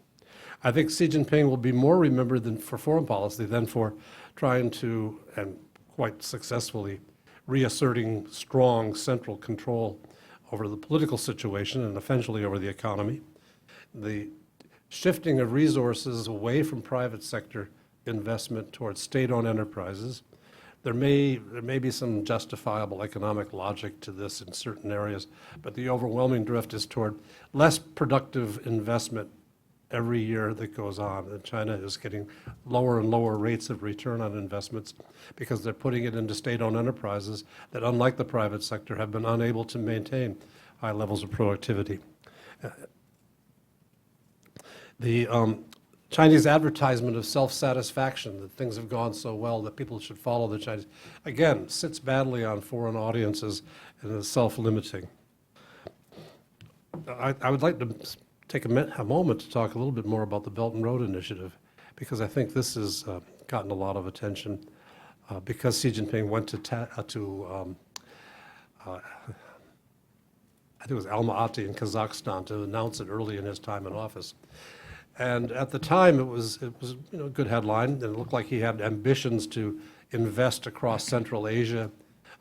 I think Xi Jinping will be more remembered than for foreign policy than for trying to, and quite successfully, reasserting strong central control over the political situation and eventually over the economy. The shifting of resources away from private sector investment towards state-owned enterprises. There may be some justifiable economic logic to this in certain areas, but the overwhelming drift is toward less productive investment every year that goes on. And China is getting lower and lower rates of return on investments because they're putting it into state-owned enterprises that, unlike the private sector, have been unable to maintain high levels of productivity. The Chinese advertisement of self-satisfaction, that things have gone so well that people should follow the Chinese, again, sits badly on foreign audiences and is self-limiting. I would like to take a moment to talk a little bit more about the Belt and Road Initiative, because I think this has gotten a lot of attention because Xi Jinping went to I think it was Almaty in Kazakhstan to announce it early in his time in office. And at the time, it was a good headline, and it looked like he had ambitions to invest across Central Asia,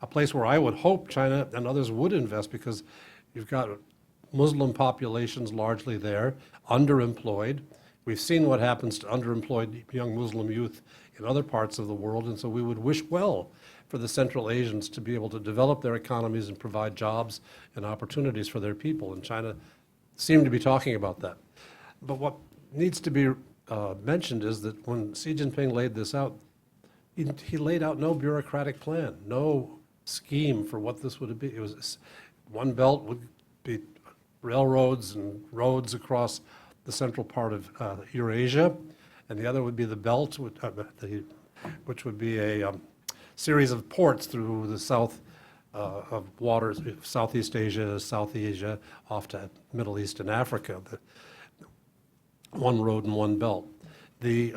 a place where I would hope China and others would invest, because you've got Muslim populations largely there, underemployed. We've seen what happens to underemployed young Muslim youth in other parts of the world, and so we would wish well for the Central Asians to be able to develop their economies and provide jobs and opportunities for their people, and China seemed to be talking about that. But what needs to be mentioned is that when Xi Jinping laid this out, he laid out no bureaucratic plan, no scheme for what this would be. It was one belt would be railroads and roads across the central part of Eurasia, and the other would be the belt, which would be a series of ports through the south of waters, Southeast Asia, South Asia, off to Middle East and Africa. One road and one belt. The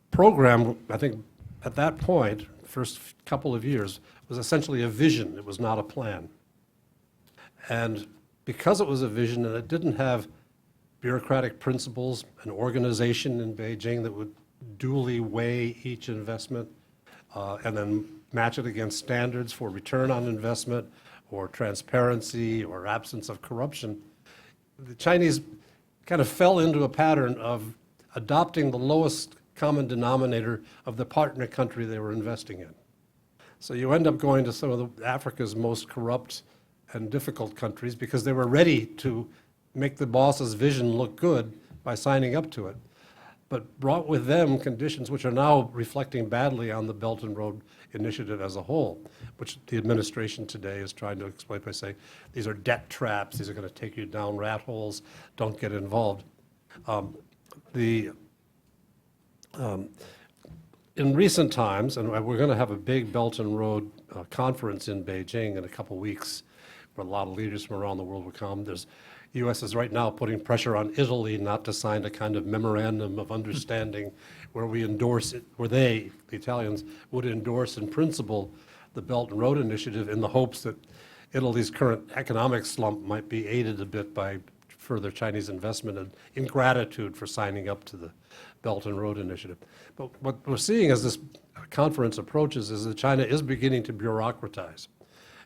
program, I think, at that point, first couple of years, was essentially a vision. It was not a plan. And because it was a vision and it didn't have bureaucratic principles, an organization in Beijing that would duly weigh each investment and then match it against standards for return on investment or transparency or absence of corruption, the Chinese kind of fell into a pattern of adopting the lowest common denominator of the partner country they were investing in. So you end up going to some of Africa's most corrupt and difficult countries because they were ready to make the boss's vision look good by signing up to it, but brought with them conditions which are now reflecting badly on the Belt and Road Initiative as a whole, which the administration today is trying to explain by saying these are debt traps, these are going to take you down rat holes, don't get involved. In recent times, and we're going to have a big Belt and Road conference in Beijing in a couple weeks, where a lot of leaders from around the world will come. The U.S. is right now putting pressure on Italy not to sign a kind of memorandum of understanding where we endorse it, where they, the Italians, would endorse in principle the Belt and Road Initiative in the hopes that Italy's current economic slump might be aided a bit by further Chinese investment and in gratitude for signing up to the Belt and Road Initiative. But what we're seeing as this conference approaches is that China is beginning to bureaucratize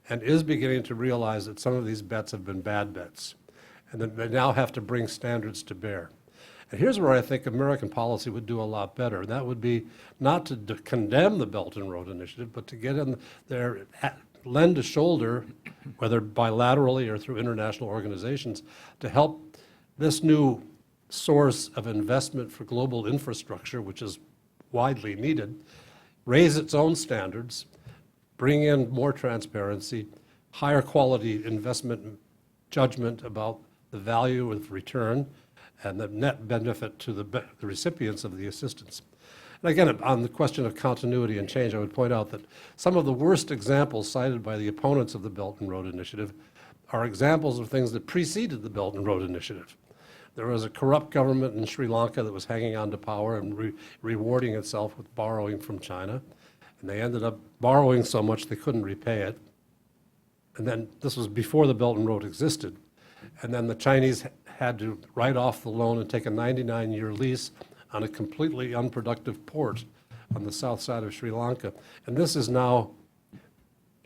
and is beginning to realize that some of these bets have been bad bets, and that they now have to bring standards to bear. And here's where I think American policy would do a lot better. That would be not to condemn the Belt and Road Initiative, but to get in there, lend a shoulder, whether bilaterally or through international organizations, to help this new source of investment for global infrastructure, which is widely needed, raise its own standards, bring in more transparency, higher quality investment judgment about the value of return and the net benefit to the recipients of the assistance. And again, on the question of continuity and change, I would point out that some of the worst examples cited by the opponents of the Belt and Road Initiative are examples of things that preceded the Belt and Road Initiative. There was a corrupt government in Sri Lanka that was hanging on to power and rewarding itself with borrowing from China. And they ended up borrowing so much they couldn't repay it. And then this was before the Belt and Road existed. And then the Chinese had to write off the loan and take a 99-year lease on a completely unproductive port on the south side of Sri Lanka. And this is now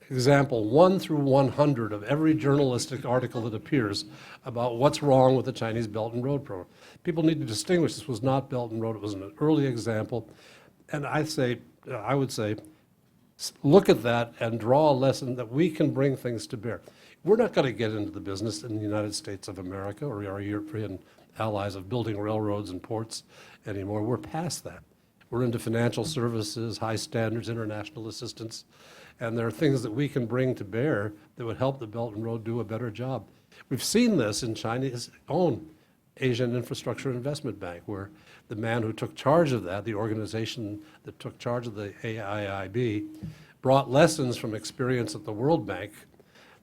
example 1 through 100 of every journalistic article that appears about what's wrong with the Chinese Belt and Road program. People need to distinguish this was not Belt and Road, it was an early example. And I would say, look at that and draw a lesson that we can bring things to bear. We're not going to get into the business in the United States of America or our European allies of building railroads and ports anymore. We're past that. We're into financial services, high standards, international assistance, and there are things that we can bring to bear that would help the Belt and Road do a better job. We've seen this in China's own Asian Infrastructure Investment Bank, where the man who took charge of that, the organization that took charge of the AIIB, brought lessons from experience at the World Bank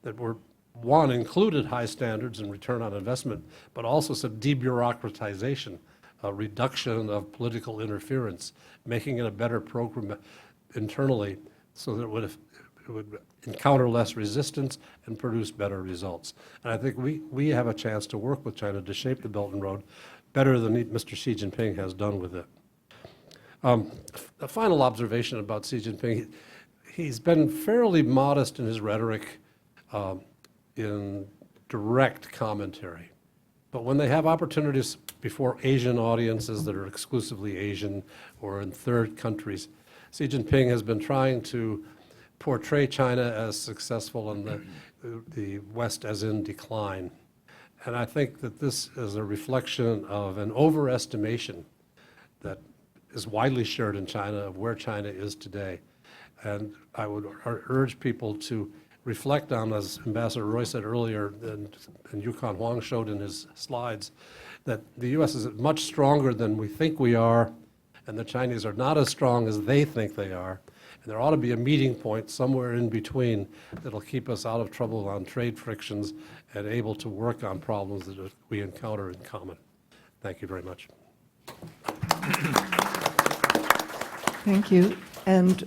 that were, one, included high standards and return on investment, but also some debureaucratization, a reduction of political interference, making it a better program internally so that it would encounter less resistance and produce better results. And I think we have a chance to work with China to shape the Belt and Road better than Mr. Xi Jinping has done with it. A final observation about Xi Jinping, he's been fairly modest in his rhetoric in direct commentary. But when they have opportunities before Asian audiences that are exclusively Asian or in third countries, Xi Jinping has been trying to portray China as successful and the West as in decline. And I think that this is a reflection of an overestimation that is widely shared in China of where China is today. And I would urge people to reflect on, as Ambassador Roy said earlier, and Yukon Huang showed in his slides, that the U.S. is much stronger than we think we are, and the Chinese are not as strong as they think they are. And there ought to be a meeting point somewhere in between that'll keep us out of trouble on trade frictions and able to work on problems that we encounter in common. Thank you very much. Thank you. And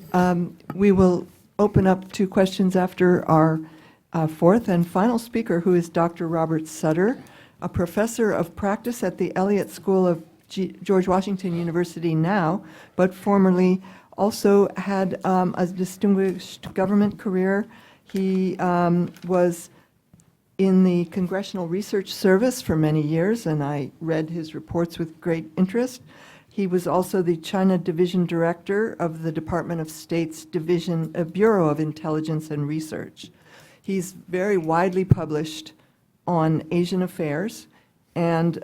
we will open up to questions after our fourth and final speaker, who is Dr. Robert Sutter, a professor of practice at the Elliott School of George Washington University now, but formerly also had a distinguished government career. He was in the Congressional Research Service for many years, and I read his reports with great interest. He was also the China Division Director of the Department of State's Bureau of Intelligence and Research. He's very widely published on Asian affairs, and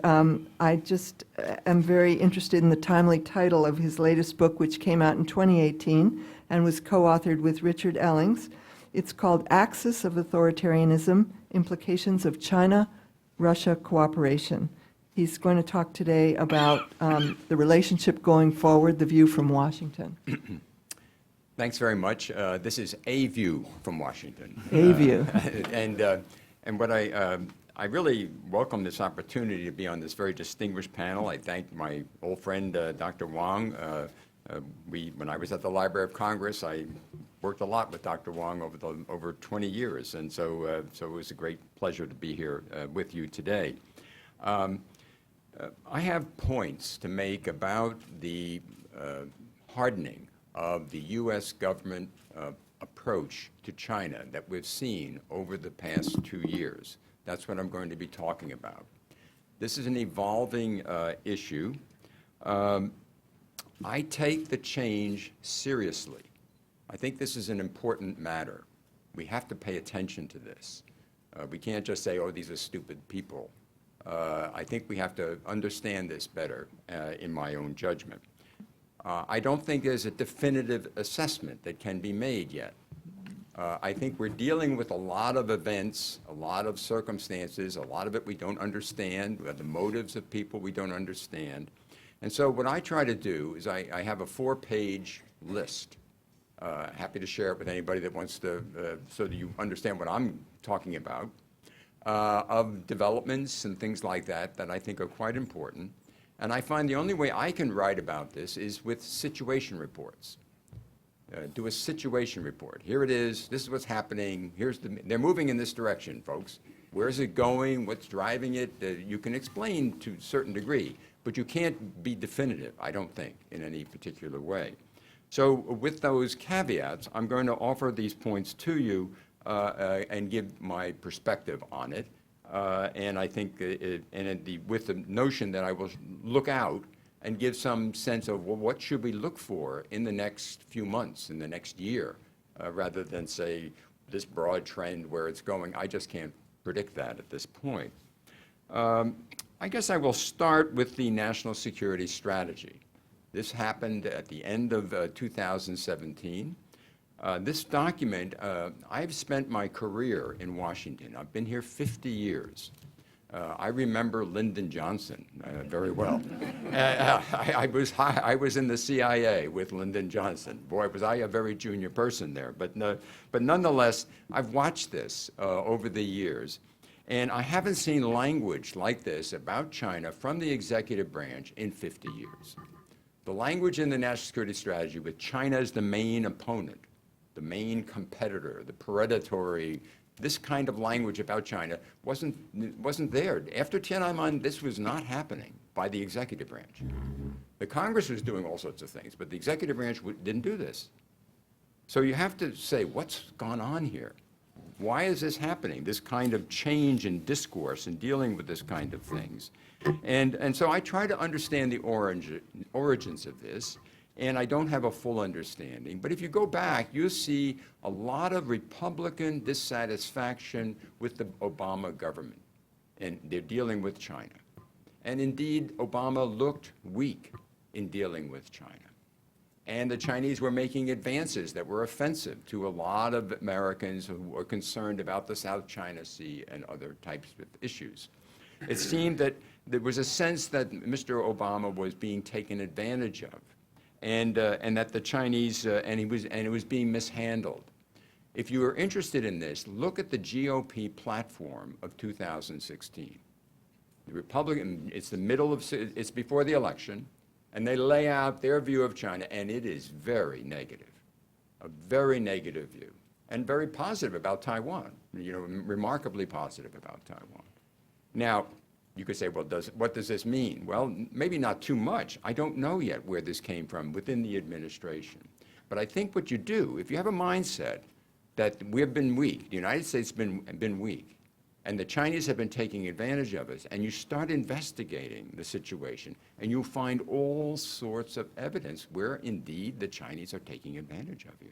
I just am very interested in the timely title of his latest book, which came out in 2018 and was co-authored with Richard Ellings. It's called Axis of Authoritarianism, Implications of China-Russia Cooperation. He's going to talk today about the relationship going forward, the view from Washington. Thanks very much. This is a view from Washington. A view. And what I really welcome this opportunity to be on this very distinguished panel. I thank my old friend, Dr. Wong. When I was at the Library of Congress, I worked a lot with Dr. Wong over 20 years, and so it was a great pleasure to be here with you today. I have points to make about the hardening of the U.S. government approach to China that we've seen over the past 2 years. That's what I'm going to be talking about. This is an evolving issue. I take the change seriously. I think this is an important matter. We have to pay attention to this. We can't just say, oh, these are stupid people. I think we have to understand this better in my own judgment. I don't think there's a definitive assessment that can be made yet. I think we're dealing with a lot of events, a lot of circumstances, a lot of it we don't understand. We have the motives of people we don't understand. And so what I try to do is I have a 4-page list. Happy to share it with anybody that wants to, so that you understand what I'm talking about, of developments and things like that that I think are quite important. And I find the only way I can write about this is with situation reports. Do a situation report. Here it is. This is what's happening. They're moving in this direction, folks. Where is it going? What's driving it? You can explain to a certain degree, but you can't be definitive, I don't think, in any particular way. So with those caveats, I'm going to offer these points to you and give my perspective on it. And I think with the notion that I will look out and give some sense of, well, what should we look for in the next few months, in the next year, rather than say this broad trend where it's going. I just can't predict that at this point. I guess I will start with the national security strategy. This happened at the end of 2017. This document, I've spent my career in Washington. I've been here 50 years. I remember Lyndon Johnson very well. I was in the CIA with Lyndon Johnson. Boy, was I a very junior person there. But nonetheless, I've watched this over the years. And I haven't seen language like this about China from the executive branch in 50 years. The language in the national security strategy with China as the main opponent, the main competitor, the predatory, this kind of language about China wasn't there. After Tiananmen, this was not happening by the executive branch. The Congress was doing all sorts of things, but the executive branch didn't do this. So you have to say, what's gone on here? Why is this happening, this kind of change in discourse in dealing with this kind of things? And so I try to understand the origins of this, and I don't have a full understanding. But if you go back, you'll see a lot of Republican dissatisfaction with the Obama government, and they're dealing with China. And indeed, Obama looked weak in dealing with China. And the Chinese were making advances that were offensive to a lot of Americans who were concerned about the South China Sea and other types of issues. It seemed that there was a sense that Mr. Obama was being taken advantage of, and that the Chinese, and it was being mishandled. If you are interested in this, look at the GOP platform of 2016. The Republican, it's before the election. And they lay out their view of China, and it is very negative, a very negative view, and very positive about Taiwan, remarkably positive about Taiwan. Now, you could say, well, what does this mean? Well, maybe not too much. I don't know yet where this came from within the administration. But I think what you do, if you have a mindset that we've been weak, the United States has been weak, and the Chinese have been taking advantage of us, and you start investigating the situation, and you'll find all sorts of evidence where, indeed, the Chinese are taking advantage of you.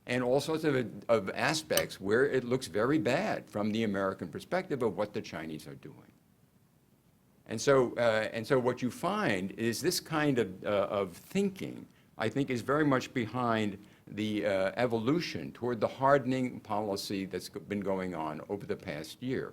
And all sorts of aspects where it looks very bad from the American perspective of what the Chinese are doing. And so what you find is this kind of thinking, I think, is very much behind the evolution toward the hardening policy that's been going on over the past year.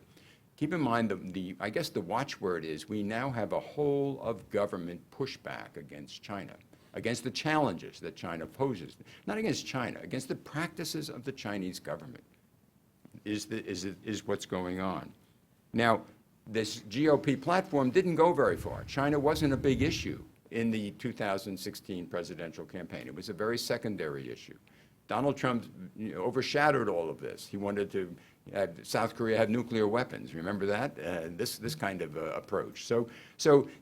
Keep in mind, I guess the watchword is we now have a whole of government pushback against China, against the challenges that China poses. Not against China, against the practices of the Chinese government is what's going on. Now, this GOP platform didn't go very far. China wasn't a big issue in the 2016 presidential campaign. It was a very secondary issue. Donald Trump overshadowed all of this. He wanted to have South Korea have nuclear weapons. Remember that? This kind of approach. So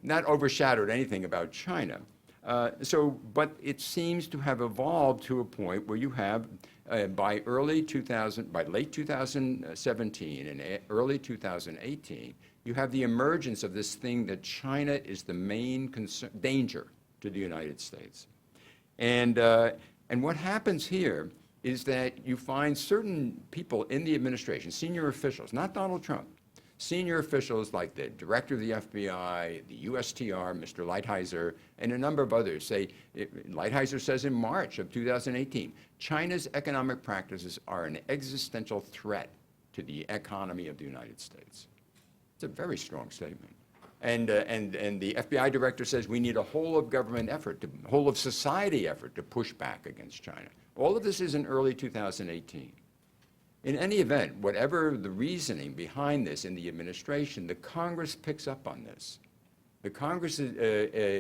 that overshadowed anything about China. But it seems to have evolved to a point where you have, by late 2017 and early 2018, you have the emergence of this thing that China is the main danger to the United States. And what happens here is that you find certain people in the administration, senior officials, not Donald Trump, senior officials like the director of the FBI, the USTR, Mr. Lighthizer, and a number of others say, Lighthizer says in March of 2018, China's economic practices are an existential threat to the economy of the United States. It's a very strong statement. And the FBI director says we need a whole of government effort, whole of society effort to push back against China. All of this is in early 2018. In any event, whatever the reasoning behind this in the administration, the Congress picks up on this. The Congress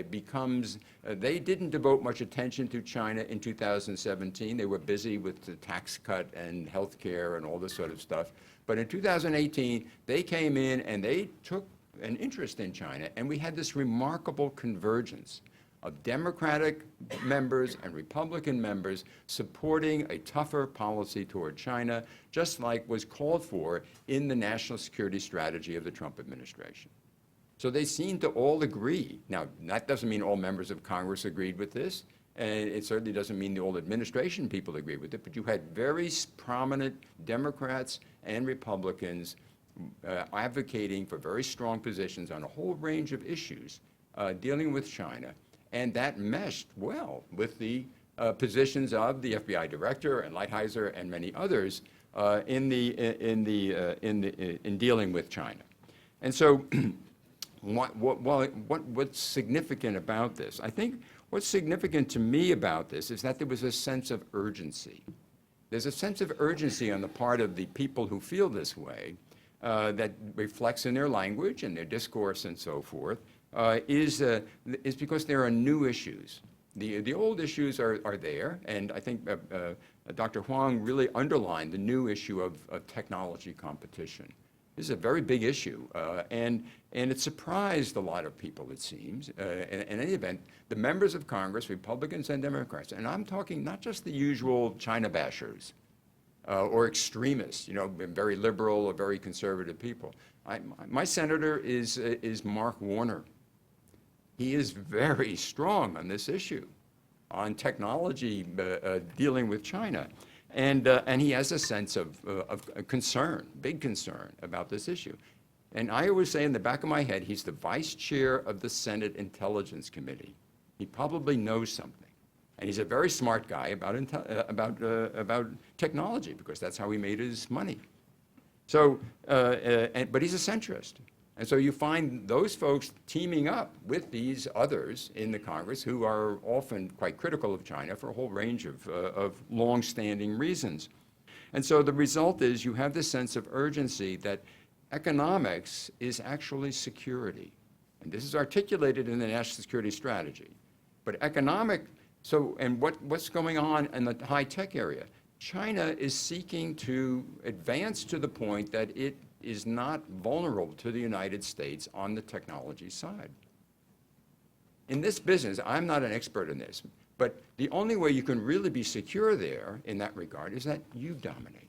becomes, they didn't devote much attention to China in 2017. They were busy with the tax cut and health care and all this sort of stuff. But in 2018, they came in and they took an interest in China, and we had this remarkable convergence of Democratic members and Republican members supporting a tougher policy toward China, just like was called for in the national security strategy of the Trump administration. So they seem to all agree. Now, that doesn't mean all members of Congress agreed with this, and it certainly doesn't mean the old administration people agreed with it, but you had very prominent Democrats and Republicans advocating for very strong positions on a whole range of issues dealing with China. And that meshed well with the positions of the FBI director and Lighthizer and many others in dealing with China. And so, what's significant about this? I think what's significant to me about this is that there was a sense of urgency. There's a sense of urgency on the part of the people who feel this way that reflects in their language and their discourse and so forth. Is because there are new issues. The old issues are there, and I think Dr. Huang really underlined the new issue of technology competition. This is a very big issue, and it surprised a lot of people, it seems. In any event, the members of Congress, Republicans and Democrats, and I'm talking not just the usual China bashers or extremists, you know, very liberal or very conservative people. My senator is Mark Warner. He is very strong on this issue, on technology dealing with China. And he has a sense of concern, big concern about this issue. And I always say in the back of my head, he's the vice chair of the Senate Intelligence Committee. He probably knows something. And he's a very smart guy about technology, because that's how he made his money. So, but he's a centrist. And so you find those folks teaming up with these others in the Congress who are often quite critical of China for a whole range of long-standing reasons. And so the result is you have this sense of urgency that economics is actually security. And this is articulated in the national security strategy. But what's going on in the high-tech area? China is seeking to advance to the point that it is not vulnerable to the United States on the technology side. In this business, I'm not an expert in this, but the only way you can really be secure there in that regard is that you dominate.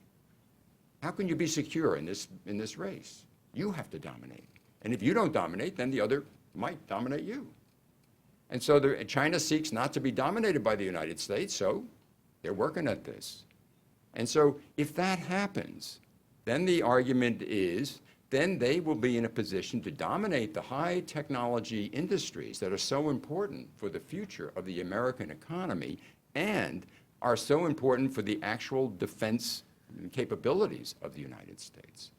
How can you be secure in this race? You have to dominate. And if you don't dominate, then the other might dominate you. And so China seeks not to be dominated by the United States, so they're working at this. And so if that happens, then the argument is, then they will be in a position to dominate the high technology industries that are so important for the future of the American economy and are so important for the actual defense capabilities of the United States.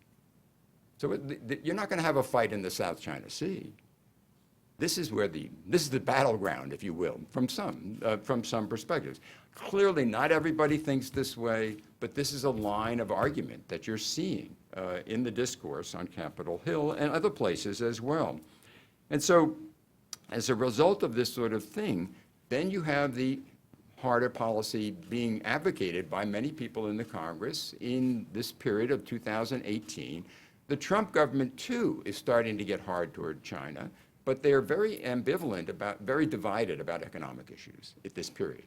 So you're not going to have a fight in the South China Sea. This is the battleground, if you will, from some perspectives. Clearly, not everybody thinks this way, but this is a line of argument that you're seeing in the discourse on Capitol Hill and other places as well. And so, as a result of this sort of thing, then you have the harder policy being advocated by many people in the Congress in this period of 2018. The Trump government, too, is starting to get hard toward China, but they are very ambivalent very divided about economic issues at this period.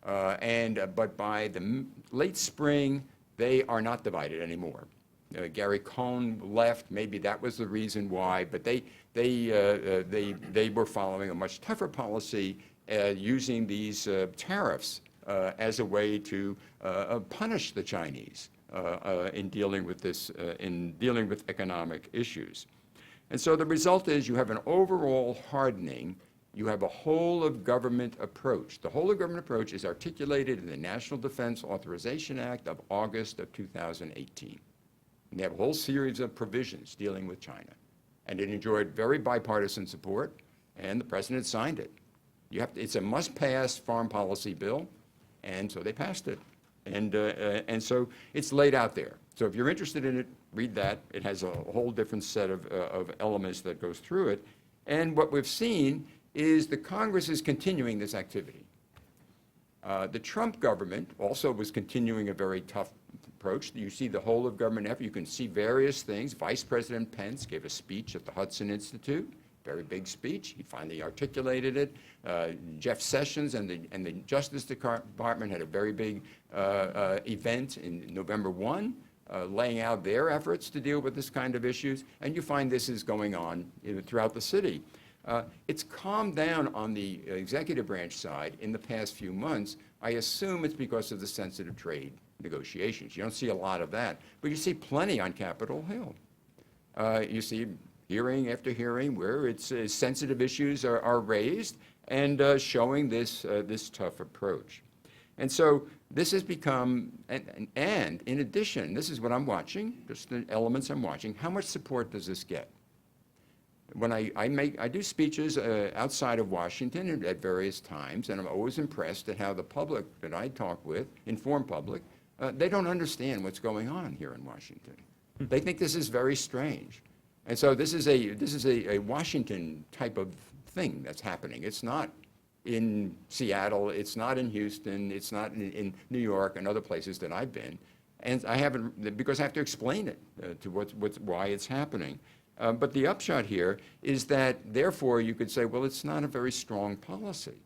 But by the late spring, they are not divided anymore. Gary Cohn left. Maybe that was the reason why. But they were following a much tougher policy, using these tariffs as a way to punish the Chinese in dealing with economic issues. And so the result is you have an overall hardening. You have a whole-of-government approach. The whole-of-government approach is articulated in the National Defense Authorization Act of August of 2018. And they have a whole series of provisions dealing with China. And it enjoyed very bipartisan support, and the president signed it. It's a must-pass foreign policy bill, and so they passed it. And so it's laid out there. So if you're interested in it, read that. It has a whole different set of elements that goes through it. And what we've seen is the Congress is continuing this activity. The Trump government also was continuing a very tough approach. You see the whole of government effort. You can see various things. Vice President Pence gave a speech at the Hudson Institute, very big speech. He finally articulated it. Jeff Sessions and the Justice Department had a very big event in November 1, laying out their efforts to deal with this kind of issues. And you find this is going on throughout the city. It's calmed down on the executive branch side in the past few months. I assume it's because of the sensitive trade negotiations. You don't see a lot of that, but you see plenty on Capitol Hill. You see hearing after hearing where it's sensitive issues are raised and showing this tough approach. And so this has become, and in addition, this is what I'm watching, just the elements I'm watching, how much support does this get? When I do speeches outside of Washington at various times, and I'm always impressed at how the public that I talk with, informed public, they don't understand what's going on here in Washington. They think this is very strange. And so this is a Washington type of thing that's happening. It's not in Seattle, it's not in Houston, it's not in New York and other places that I've been. And I haven't, because I have to explain it to why it's happening. But the upshot here is that, therefore, you could say, well, it's not a very strong policy.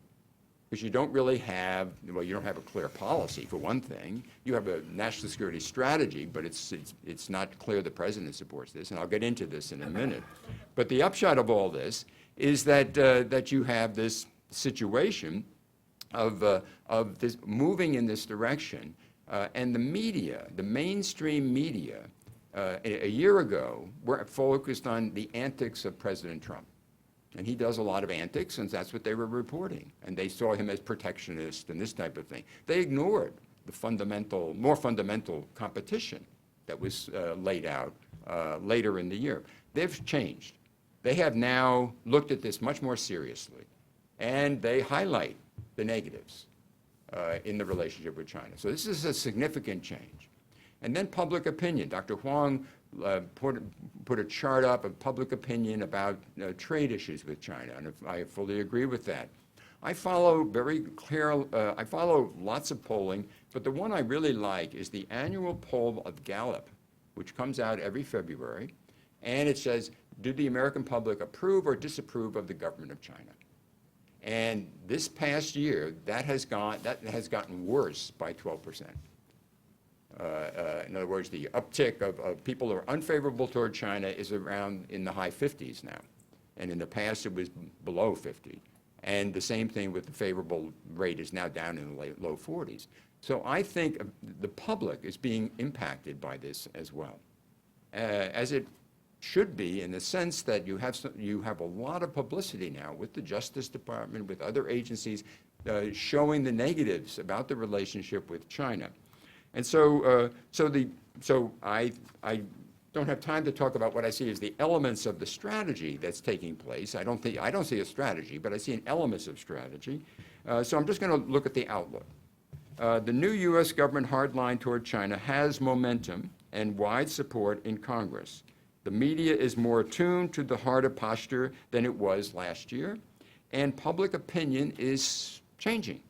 Because you don't really have, well, you don't have a clear policy, for one thing. You have a national security strategy, but it's not clear the president supports this, and I'll get into this in a minute. But the upshot of all this is that, that you have this situation of this moving in this direction, and the media, the mainstream media, a year ago, were focused on the antics of President Trump. And he does a lot of antics, and that's what they were reporting. And they saw him as protectionist and this type of thing. They ignored the more fundamental competition that was laid out later in the year. They've changed. They have now looked at this much more seriously, and they highlight the negatives in the relationship with China. So this is a significant change. And then public opinion. Dr. Wong put a chart up of public opinion about trade issues with China, and I fully agree with that. I follow I follow lots of polling, but the one I really like is the annual poll of Gallup, which comes out every February, and it says, do the American public approve or disapprove of the government of China? And this past year, that has gotten worse by 12%. In other words, the uptick of people who are unfavorable toward China is around in the high 50s now. And in the past, it was below 50. And the same thing with the favorable rate is now down in the low 40s. So I think the public is being impacted by this as well, as it should be, in the sense that you have a lot of publicity now with the Justice Department, with other agencies, showing the negatives about the relationship with China. And so, I don't have time to talk about what I see as the elements of the strategy that's taking place. I don't see a strategy, but I see an elements of strategy. So I'm just going to look at the outlook. The new U.S. government hard line toward China has momentum and wide support in Congress. The media is more attuned to the harder posture than it was last year, and public opinion is changing.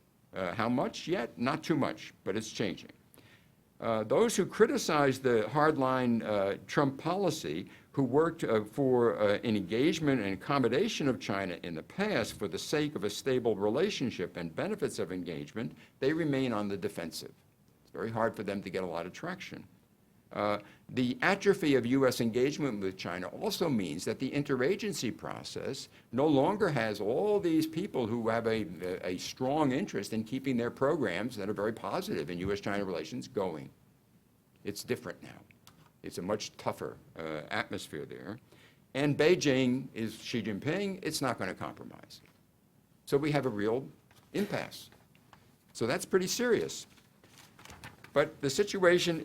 How much yet? Not too much, but it's changing. Those who criticize the hardline Trump policy, who worked for an engagement and accommodation of China in the past for the sake of a stable relationship and benefits of engagement, they remain on the defensive. It's very hard for them to get a lot of traction. The atrophy of U.S. engagement with China also means that the interagency process no longer has all these people who have a strong interest in keeping their programs that are very positive in U.S.-China relations going. It's different now. It's a much tougher atmosphere there. And Beijing is Xi Jinping. It's not going to compromise. So we have a real impasse. So that's pretty serious. But the situation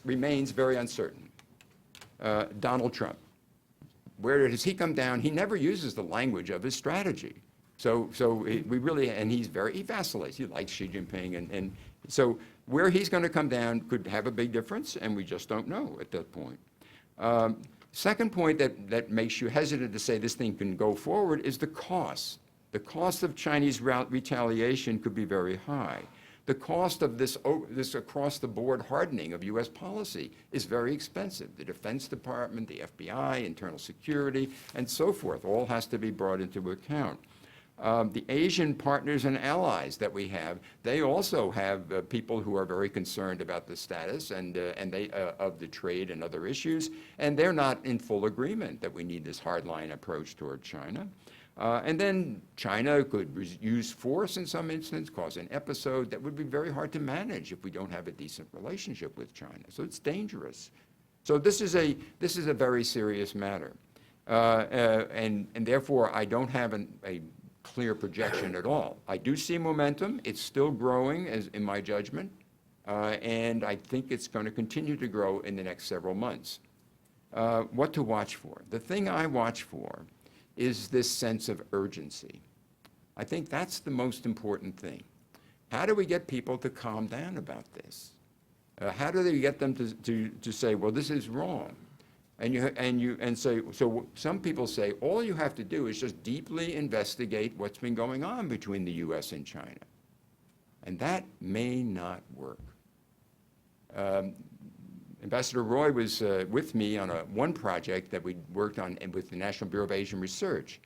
remains very uncertain. Donald Trump, where does he come down? He never uses the language of his strategy. So he vacillates. He likes Xi Jinping, and so where he's going to come down could have a big difference, and we just don't know at that point. Second point that makes you hesitant to say this thing can go forward is the cost. The cost of Chinese retaliation could be very high. The cost of this across-the-board hardening of U.S. policy is very expensive. The Defense Department, the FBI, internal security, and so forth, all has to be brought into account. The Asian partners and allies that we have, they also have people who are very concerned about the status and of the trade and other issues, and they're not in full agreement that we need this hardline approach toward China. And then China could use force in some instance, cause an episode that would be very hard to manage if we don't have a decent relationship with China. So it's dangerous. So this is a very serious matter. And therefore, I don't have a clear projection at all. I do see momentum. It's still growing, in my judgment. And I think it's going to continue to grow in the next several months. What to watch for? The thing I watch for is this sense of urgency. I think that's the most important thing. How do we get people to calm down about this? How do they get them to say, well, this is wrong? So some people say, all you have to do is just deeply investigate what's been going on between the U.S. and China. And that may not work. Ambassador Roy was with me on one project that we worked on with the National Bureau of Asian Research.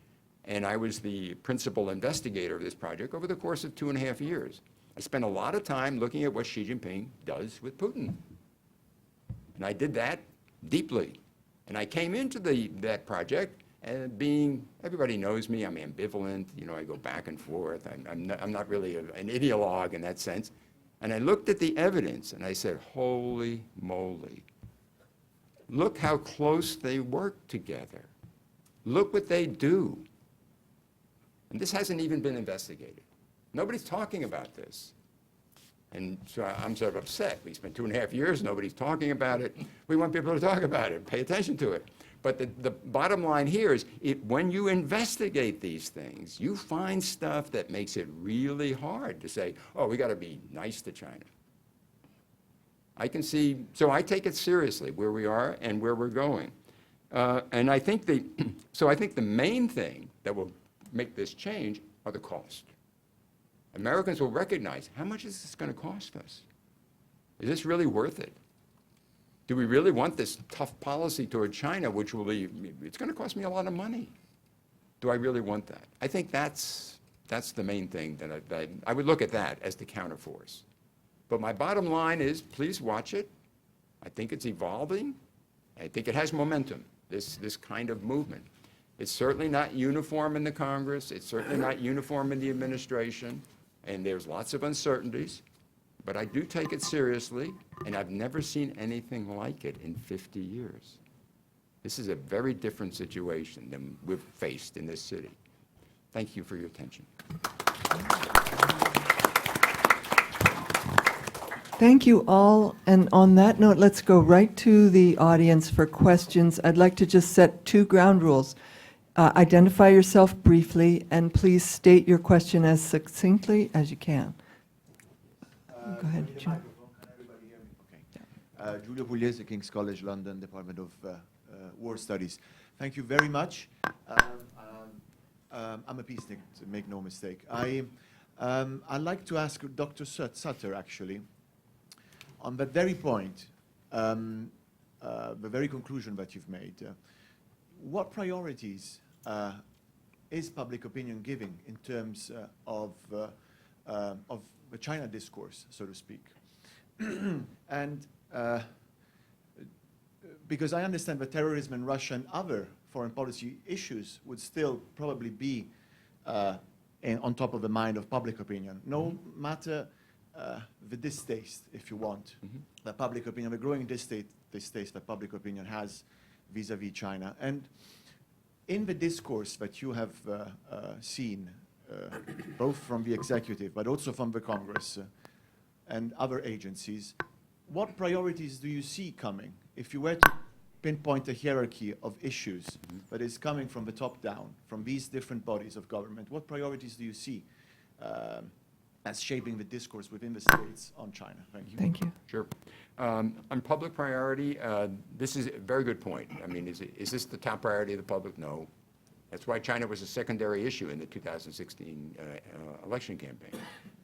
And I was the principal investigator of this project over the course of 2.5 years. I spent a lot of time looking at what Xi Jinping does with Putin. And I did that deeply. And I came into that project being, everybody knows me, I'm ambivalent, I go back and forth. I'm not really an ideologue in that sense. And I looked at the evidence and I said, holy moly, look how close they work together. Look what they do. And this hasn't even been investigated. Nobody's talking about this. And so I'm sort of upset. We spent 2.5 years, nobody's talking about it. We want people to talk about it, pay attention to it. But the bottom line here is when you investigate these things, you find stuff that makes it really hard to say, oh, we got to be nice to China. I can see, so I take it seriously where we are and where we're going. And I think the main thing that will make this change are the cost. Americans will recognize, how much is this going to cost us? Is this really worth it? Do we really want this tough policy toward China, which will be, it's going to cost me a lot of money? Do I really want that? I think that's the main thing that I would look at that as the counterforce. But my bottom line is, please watch it. I think it's evolving. I think it has momentum, this kind of movement. It's certainly not uniform in the Congress. It's certainly not uniform in the administration. And there's lots of uncertainties. But I do take it seriously, and I've never seen anything like it in 50 years. This is a very different situation than we've faced in this city. Thank you for your attention. Thank you all. And on that note, let's go right to the audience for questions. I'd like to just set 2 ground rules. Identify yourself briefly, and please state your question as succinctly as you can. Go ahead, Jim. Giulio Pugliese, King's College London, Department of War Studies. Thank you very much. I'm a peacenik, make no mistake. I'd like to ask Dr. Sutter, actually, on that very point, the very conclusion that you've made. What priorities is public opinion giving in terms of the China discourse, so to speak? And because I understand that terrorism in Russia and other foreign policy issues would still probably be on top of the mind of public opinion, no matter the distaste, if you want, the public opinion, the growing distaste that public opinion has vis-à-vis China. And in the discourse that you have seen, both from the executive, but also from the Congress and other agencies, what priorities do you see coming? If you were to pinpoint a hierarchy of issues that is coming from the top down, from these different bodies of government, what priorities do you see as shaping the discourse within the states on China? Thank you. Thank you. Sure. On public priority, this is a very good point. I mean, is this the top priority of the public? No. That's why China was a secondary issue in the 2016 election campaign.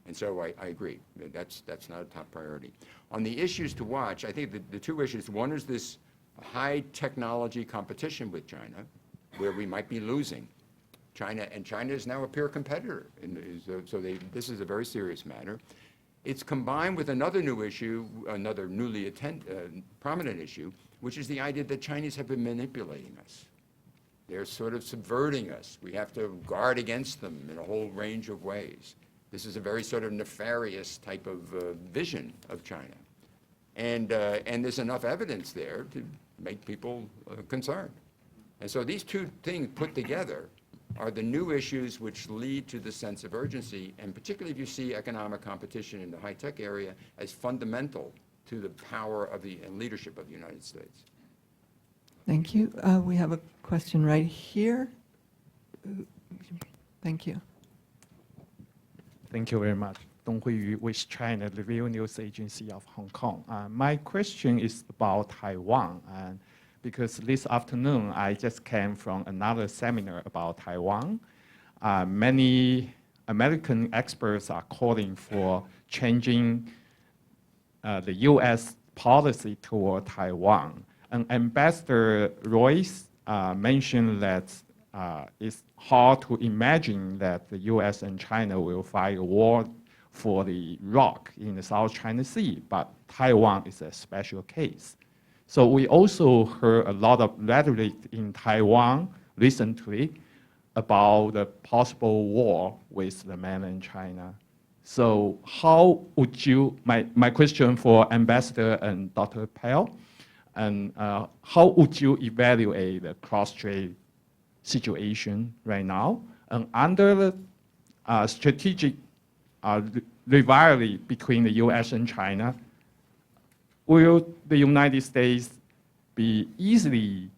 And so I agree. That's not a top priority. On the issues to watch, I think the two issues, one is this high technology competition with China, where we might be losing. China is now a peer competitor. This is a very serious matter. It's combined with another new issue, another newly prominent issue, which is the idea that Chinese have been manipulating us. They're sort of subverting us. We have to guard against them in a whole range of ways. This is a very sort of nefarious type of vision of China. And there's enough evidence there to make people concerned. And so these two things put together are the new issues which lead to the sense of urgency, and particularly if you see economic competition in the high-tech area as fundamental to the power of and leadership of the United States. Thank you. We have a question right here. Thank you. Thank you very much. Dong Huiyu with China Review News Agency of Hong Kong. My question is about Taiwan, and because this afternoon I just came from another seminar about Taiwan. Many American experts are calling for changing the U.S. policy toward Taiwan. And Ambassador Royce mentioned that it's hard to imagine that the U.S. and China will fight a war for the rock in the South China Sea, but Taiwan is a special case. So we also heard a lot of rhetoric in Taiwan recently about the possible war with the mainland China. So how would you, my question for Ambassador and Dr. Paal, and how would you evaluate the cross-strait situation right now? And under the strategic rivalry between the US and China, will the United States be easily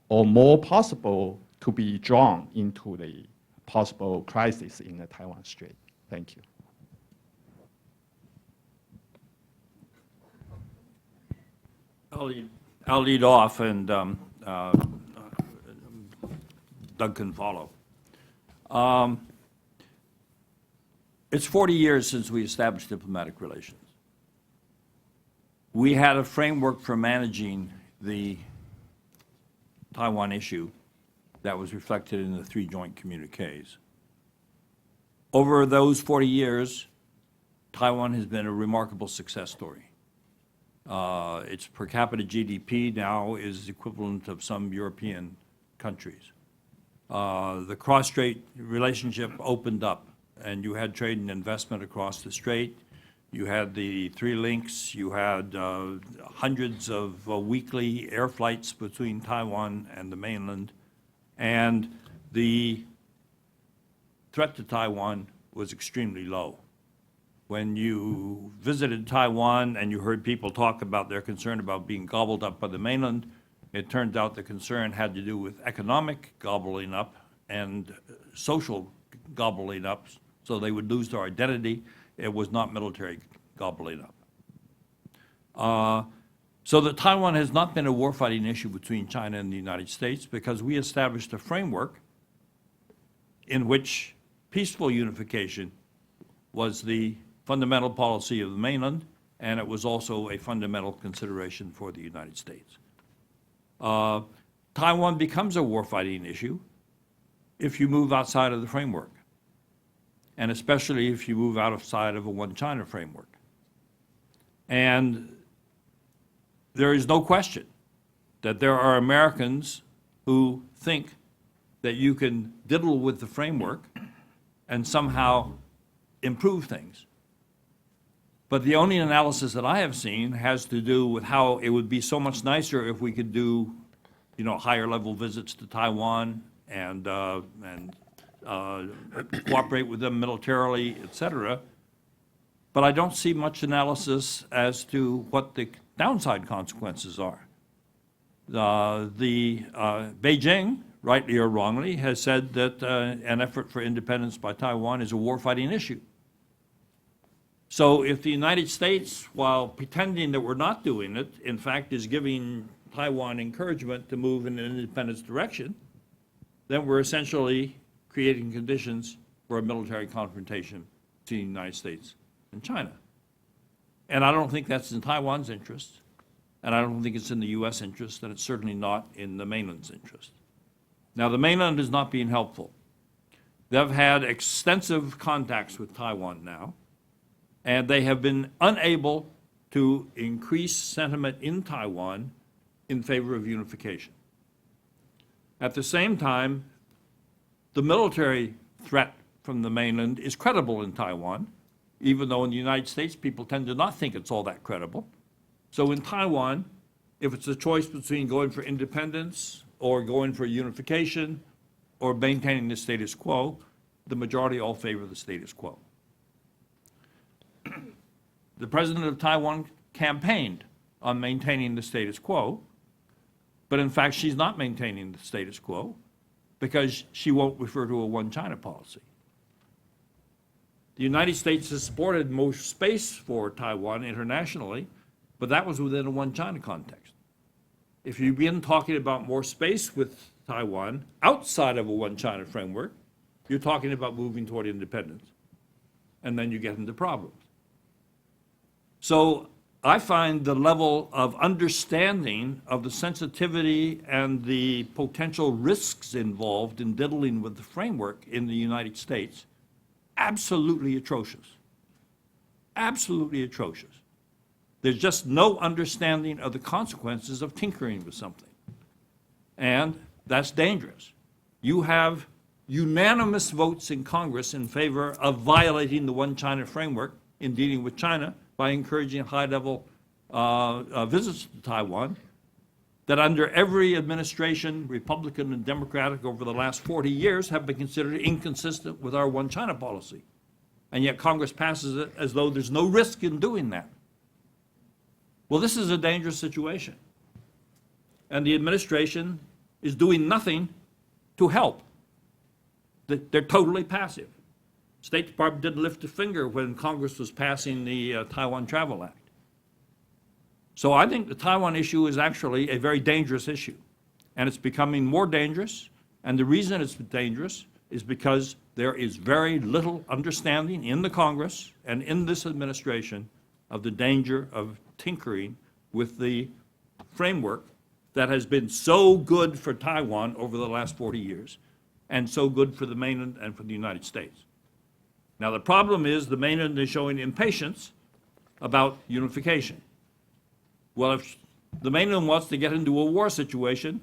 or more possible to be drawn into the possible crisis in the Taiwan Strait? Thank you. I'll lead off, and Doug can follow. It's 40 years since we established diplomatic relations. We had a framework for managing the Taiwan issue that was reflected in the 3 joint communiques. Over those 40 years, Taiwan has been a remarkable success story. Its per capita GDP now is equivalent of some European countries. The cross-strait relationship opened up, and you had trade and investment across the strait. You had the 3 links. You had hundreds of weekly air flights between Taiwan and the mainland. And the threat to Taiwan was extremely low. When you visited Taiwan and you heard people talk about their concern about being gobbled up by the mainland, it turned out the concern had to do with economic gobbling up and social gobbling up, so they would lose their identity. It was not military gobbling up. So that Taiwan has not been a warfighting issue between China and the United States because we established a framework in which peaceful unification was the fundamental policy of the mainland, and it was also a fundamental consideration for the United States. Taiwan becomes a warfighting issue if you move outside of the framework, and especially if you move outside of a one-China framework. And there is no question that there are Americans who think that you can diddle with the framework and somehow improve things. But the only analysis that I have seen has to do with how it would be so much nicer if we could do, higher level visits to Taiwan and cooperate with them militarily, et cetera. But I don't see much analysis as to what the downside consequences are. Beijing, rightly or wrongly, has said that an effort for independence by Taiwan is a warfighting issue. So if the United States, while pretending that we're not doing it, in fact is giving Taiwan encouragement to move in an independence direction, then we're essentially creating conditions for a military confrontation between the United States and China. And I don't think that's in Taiwan's interest, and I don't think it's in the U.S. interest, and it's certainly not in the mainland's interest. Now, the mainland is not being helpful. They've had extensive contacts with Taiwan now, and they have been unable to increase sentiment in Taiwan in favor of unification. At the same time, the military threat from the mainland is credible in Taiwan, even though in the United States people tend to not think it's all that credible. So in Taiwan, if it's a choice between going for independence or going for unification or maintaining the status quo, the majority all favor the status quo. The president of Taiwan campaigned on maintaining the status quo, but in fact she's not maintaining the status quo because she won't refer to a one China policy. The United States has supported more space for Taiwan internationally, but that was within a one China context. If you begin talking about more space with Taiwan outside of a one China framework, you're talking about moving toward independence, and then you get into problems. So I find the level of understanding of the sensitivity and the potential risks involved in dealing with the framework in the United States absolutely atrocious. Absolutely atrocious. There's just no understanding of the consequences of tinkering with something. And that's dangerous. You have unanimous votes in Congress in favor of violating the one China framework in dealing with China by encouraging high-level visits to Taiwan, that under every administration, Republican and Democratic, over the last 40 years have been considered inconsistent with our one China policy. And yet Congress passes it as though there's no risk in doing that. Well, this is a dangerous situation. And the administration is doing nothing to help. They're totally passive. State Department didn't lift a finger when Congress was passing the Taiwan Travel Act. So I think the Taiwan issue is actually a very dangerous issue. And it's becoming more dangerous. And the reason it's dangerous is because there is very little understanding in the Congress and in this administration of the danger of tinkering with the framework that has been so good for Taiwan over the last 40 years and so good for the mainland and for the United States. Now, the problem is the mainland is showing impatience about unification. Well, if the mainland wants to get into a war situation,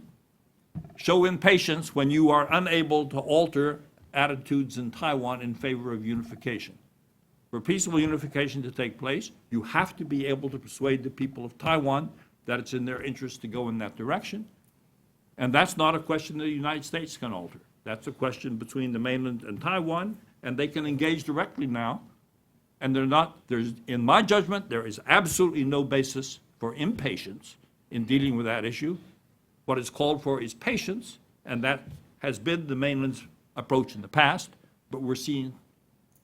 show impatience when you are unable to alter attitudes in Taiwan in favor of unification. For peaceful unification to take place, you have to be able to persuade the people of Taiwan that it's in their interest to go in that direction. And that's not a question that the United States can alter. That's a question between the mainland and Taiwan, and they can engage directly now. And in my judgment, there is absolutely no basis for impatience in dealing with that issue. What is called for is patience, and that has been the mainland's approach in the past, but we're seeing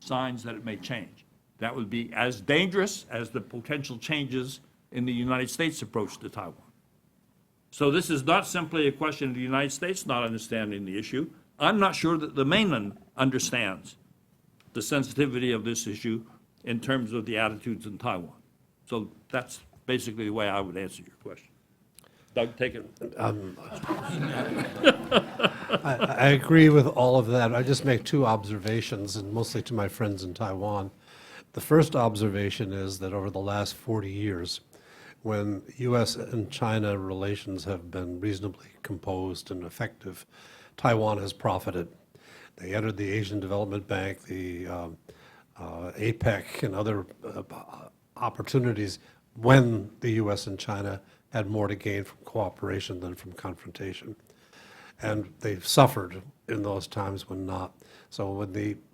signs that it may change. That would be as dangerous as the potential changes in the United States' approach to Taiwan. So this is not simply a question of the United States not understanding the issue. I'm not sure that the mainland understands the sensitivity of this issue in terms of the attitudes in Taiwan. So that's basically the way I would answer your question. Doug, take it. I agree with all of that. I just make two observations, and mostly to my friends in Taiwan. The first observation is that over the last 40 years, when U.S. and China relations have been reasonably composed and effective, Taiwan has profited. They entered the Asian Development Bank, the APEC, and other opportunities when the U.S. and China had more to gain from cooperation than from confrontation. And they've suffered in those times when not. So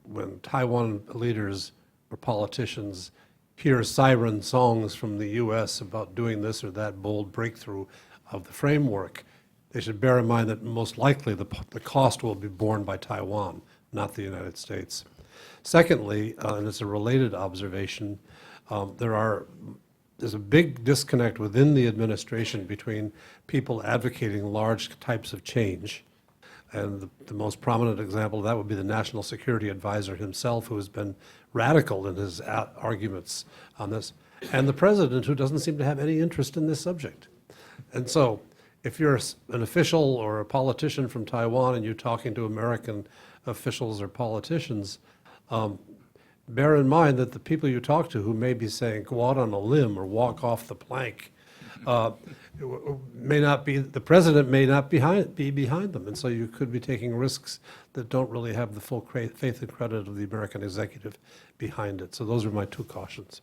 when Taiwan leaders or politicians hear siren songs from the U.S. about doing this or that bold breakthrough of the framework, they should bear in mind that most likely the cost will be borne by Taiwan, not the United States. Secondly, and it's a related observation, There's a big disconnect within the administration between people advocating large types of change. And the most prominent example of that would be the National Security Advisor himself, who has been radical in his arguments on this, and the president, who doesn't seem to have any interest in this subject. And so, if you're an official or a politician from Taiwan and you're talking to American officials or politicians, bear in mind that the people you talk to who may be saying, go out on a limb or walk off the plank, may not be, the president may not be behind them. And so you could be taking risks that don't really have the full faith and credit of the American executive behind it. So those are my 2 cautions.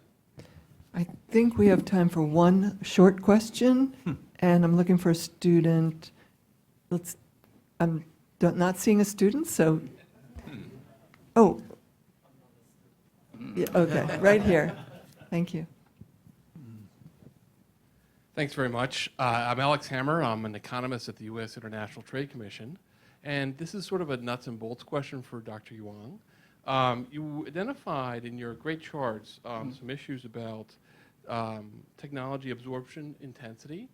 I think we have time for one short question, and I'm looking for a student. I'm not seeing a student, so, oh. Yeah, okay, right here. Thank you. Thanks very much. I'm Alex Hammer. I'm an economist at the U.S. International Trade Commission. And this is sort of a nuts and bolts question for Dr. Wong. You identified in your great charts some issues about technology absorption intensity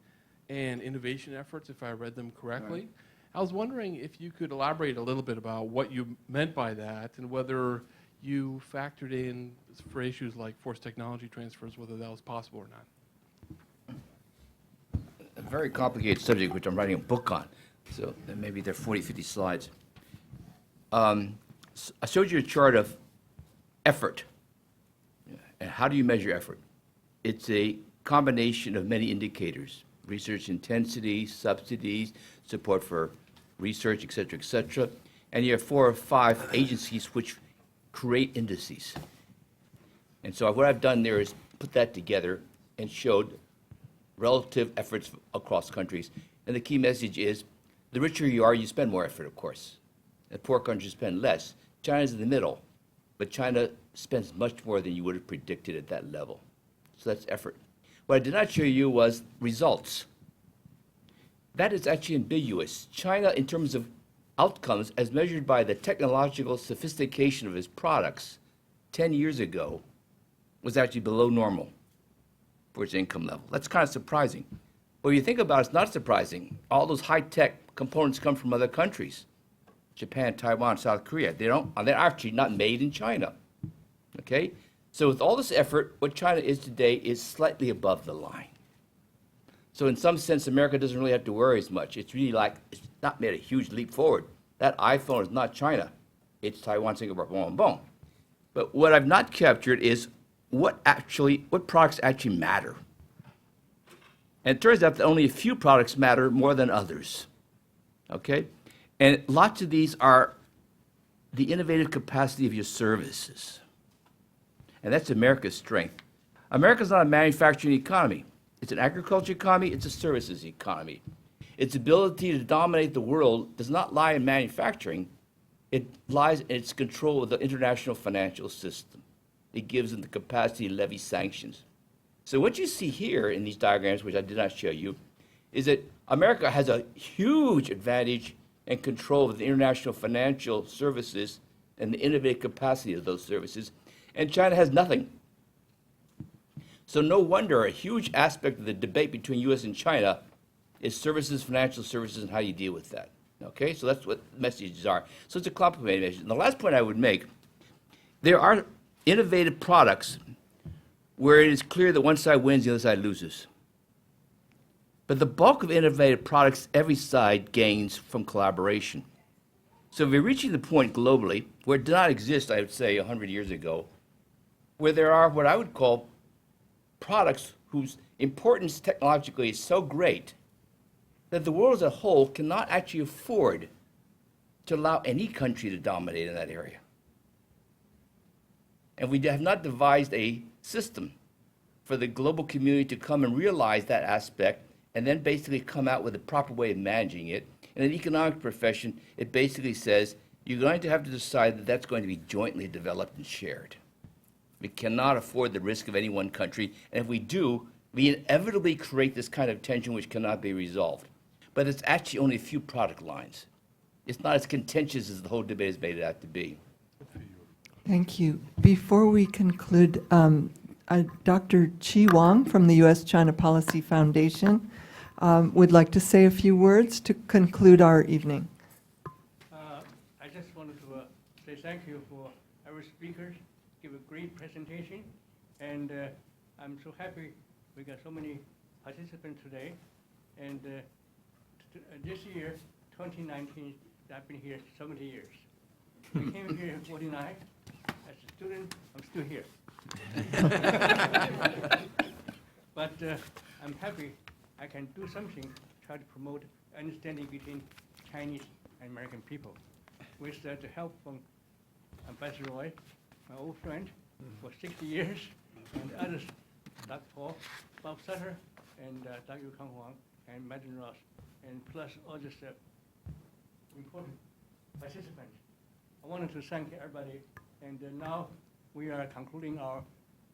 and innovation efforts, if I read them correctly. Right. I was wondering if you could elaborate a little bit about what you meant by that and whether you factored in for issues like forced technology transfers, whether that was possible or not. A very complicated subject, which I'm writing a book on. So maybe there are 40, 50 slides. I showed you a chart of effort. And how do you measure effort? It's a combination of many indicators: research intensity, subsidies, support for research, et cetera, et cetera. And you have 4 or 5 agencies which create indices. And so what I've done there is put that together and showed relative efforts across countries. And the key message is, the richer you are, you spend more effort, of course. The poor countries spend less. China's in the middle, but China spends much more than you would have predicted at that level. So that's effort. What I did not show you was results. That is actually ambiguous. China, in terms of outcomes, as measured by the technological sophistication of its products 10 years ago, was actually below normal for its income level. That's kind of surprising. But when you think about it, it's not surprising. All those high-tech components come from other countries: Japan, Taiwan, South Korea. They're actually not made in China. Okay? So with all this effort, what China is today is slightly above the line. So in some sense, America doesn't really have to worry as much. It's really like, it's not made a huge leap forward. That iPhone is not China. It's Taiwan, Singapore, boom, boom. But what I've not captured is what products actually matter. And it turns out that only a few products matter more than others. Okay? And lots of these are the innovative capacity of your services. And that's America's strength. America's not a manufacturing economy. It's an agriculture economy, it's a services economy. Its ability to dominate the world does not lie in manufacturing. It lies in its control of the international financial system. It gives them the capacity to levy sanctions. So what you see here in these diagrams, which I did not show you, is that America has a huge advantage and control of the international financial services and the innovative capacity of those services, and China has nothing. So no wonder a huge aspect of the debate between U.S. and China is services, financial services, and how you deal with that. Okay, so that's what the messages are. So it's a complicated message. And the last point I would make, there are innovative products where it is clear that one side wins, the other side loses. But the bulk of innovative products, every side gains from collaboration. So we're reaching the point globally where it did not exist, I would say, 100 years ago, where there are what I would call products whose importance technologically is so great that the world as a whole cannot actually afford to allow any country to dominate in that area. And we have not devised a system for the global community to come and realize that aspect and then basically come out with a proper way of managing it. In an economic profession, it basically says you're going to have to decide that that's going to be jointly developed and shared. We cannot afford the risk of any one country, and if we do, we inevitably create this kind of tension which cannot be resolved. But it's actually only a few product lines. It's not as contentious as the whole debate has made it out to be. Thank you. Before we conclude, Dr. Wong from the USChina Policy Foundation would like to say a few words to conclude our evening. I just wanted to say thank you for our speakers, give a great presentation, and I'm so happy we got so many participants today. And this year, 2019, I've been here 70 years. I came here in 49. As a student, I'm still here. But I'm happy I can do something, try to promote understanding between Chinese and American people. With the help from Ambassador Roy, my old friend for 60 years, and others, Dr. Paal, Robert Sutter, and Dr. Yukon Huang, and Madelyn Ross, and plus all these important participants. I wanted to thank everybody, and now we are concluding our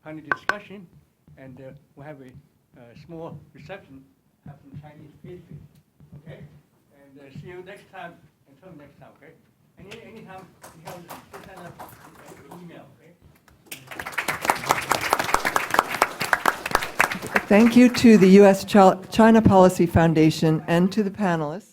panel discussion, and we'll have a small reception of some Chinese pastry, okay? And see you next time, until next time, okay? Anytime you have to send an email, okay? Thank you to the U.S. China Policy Foundation and to the panelists.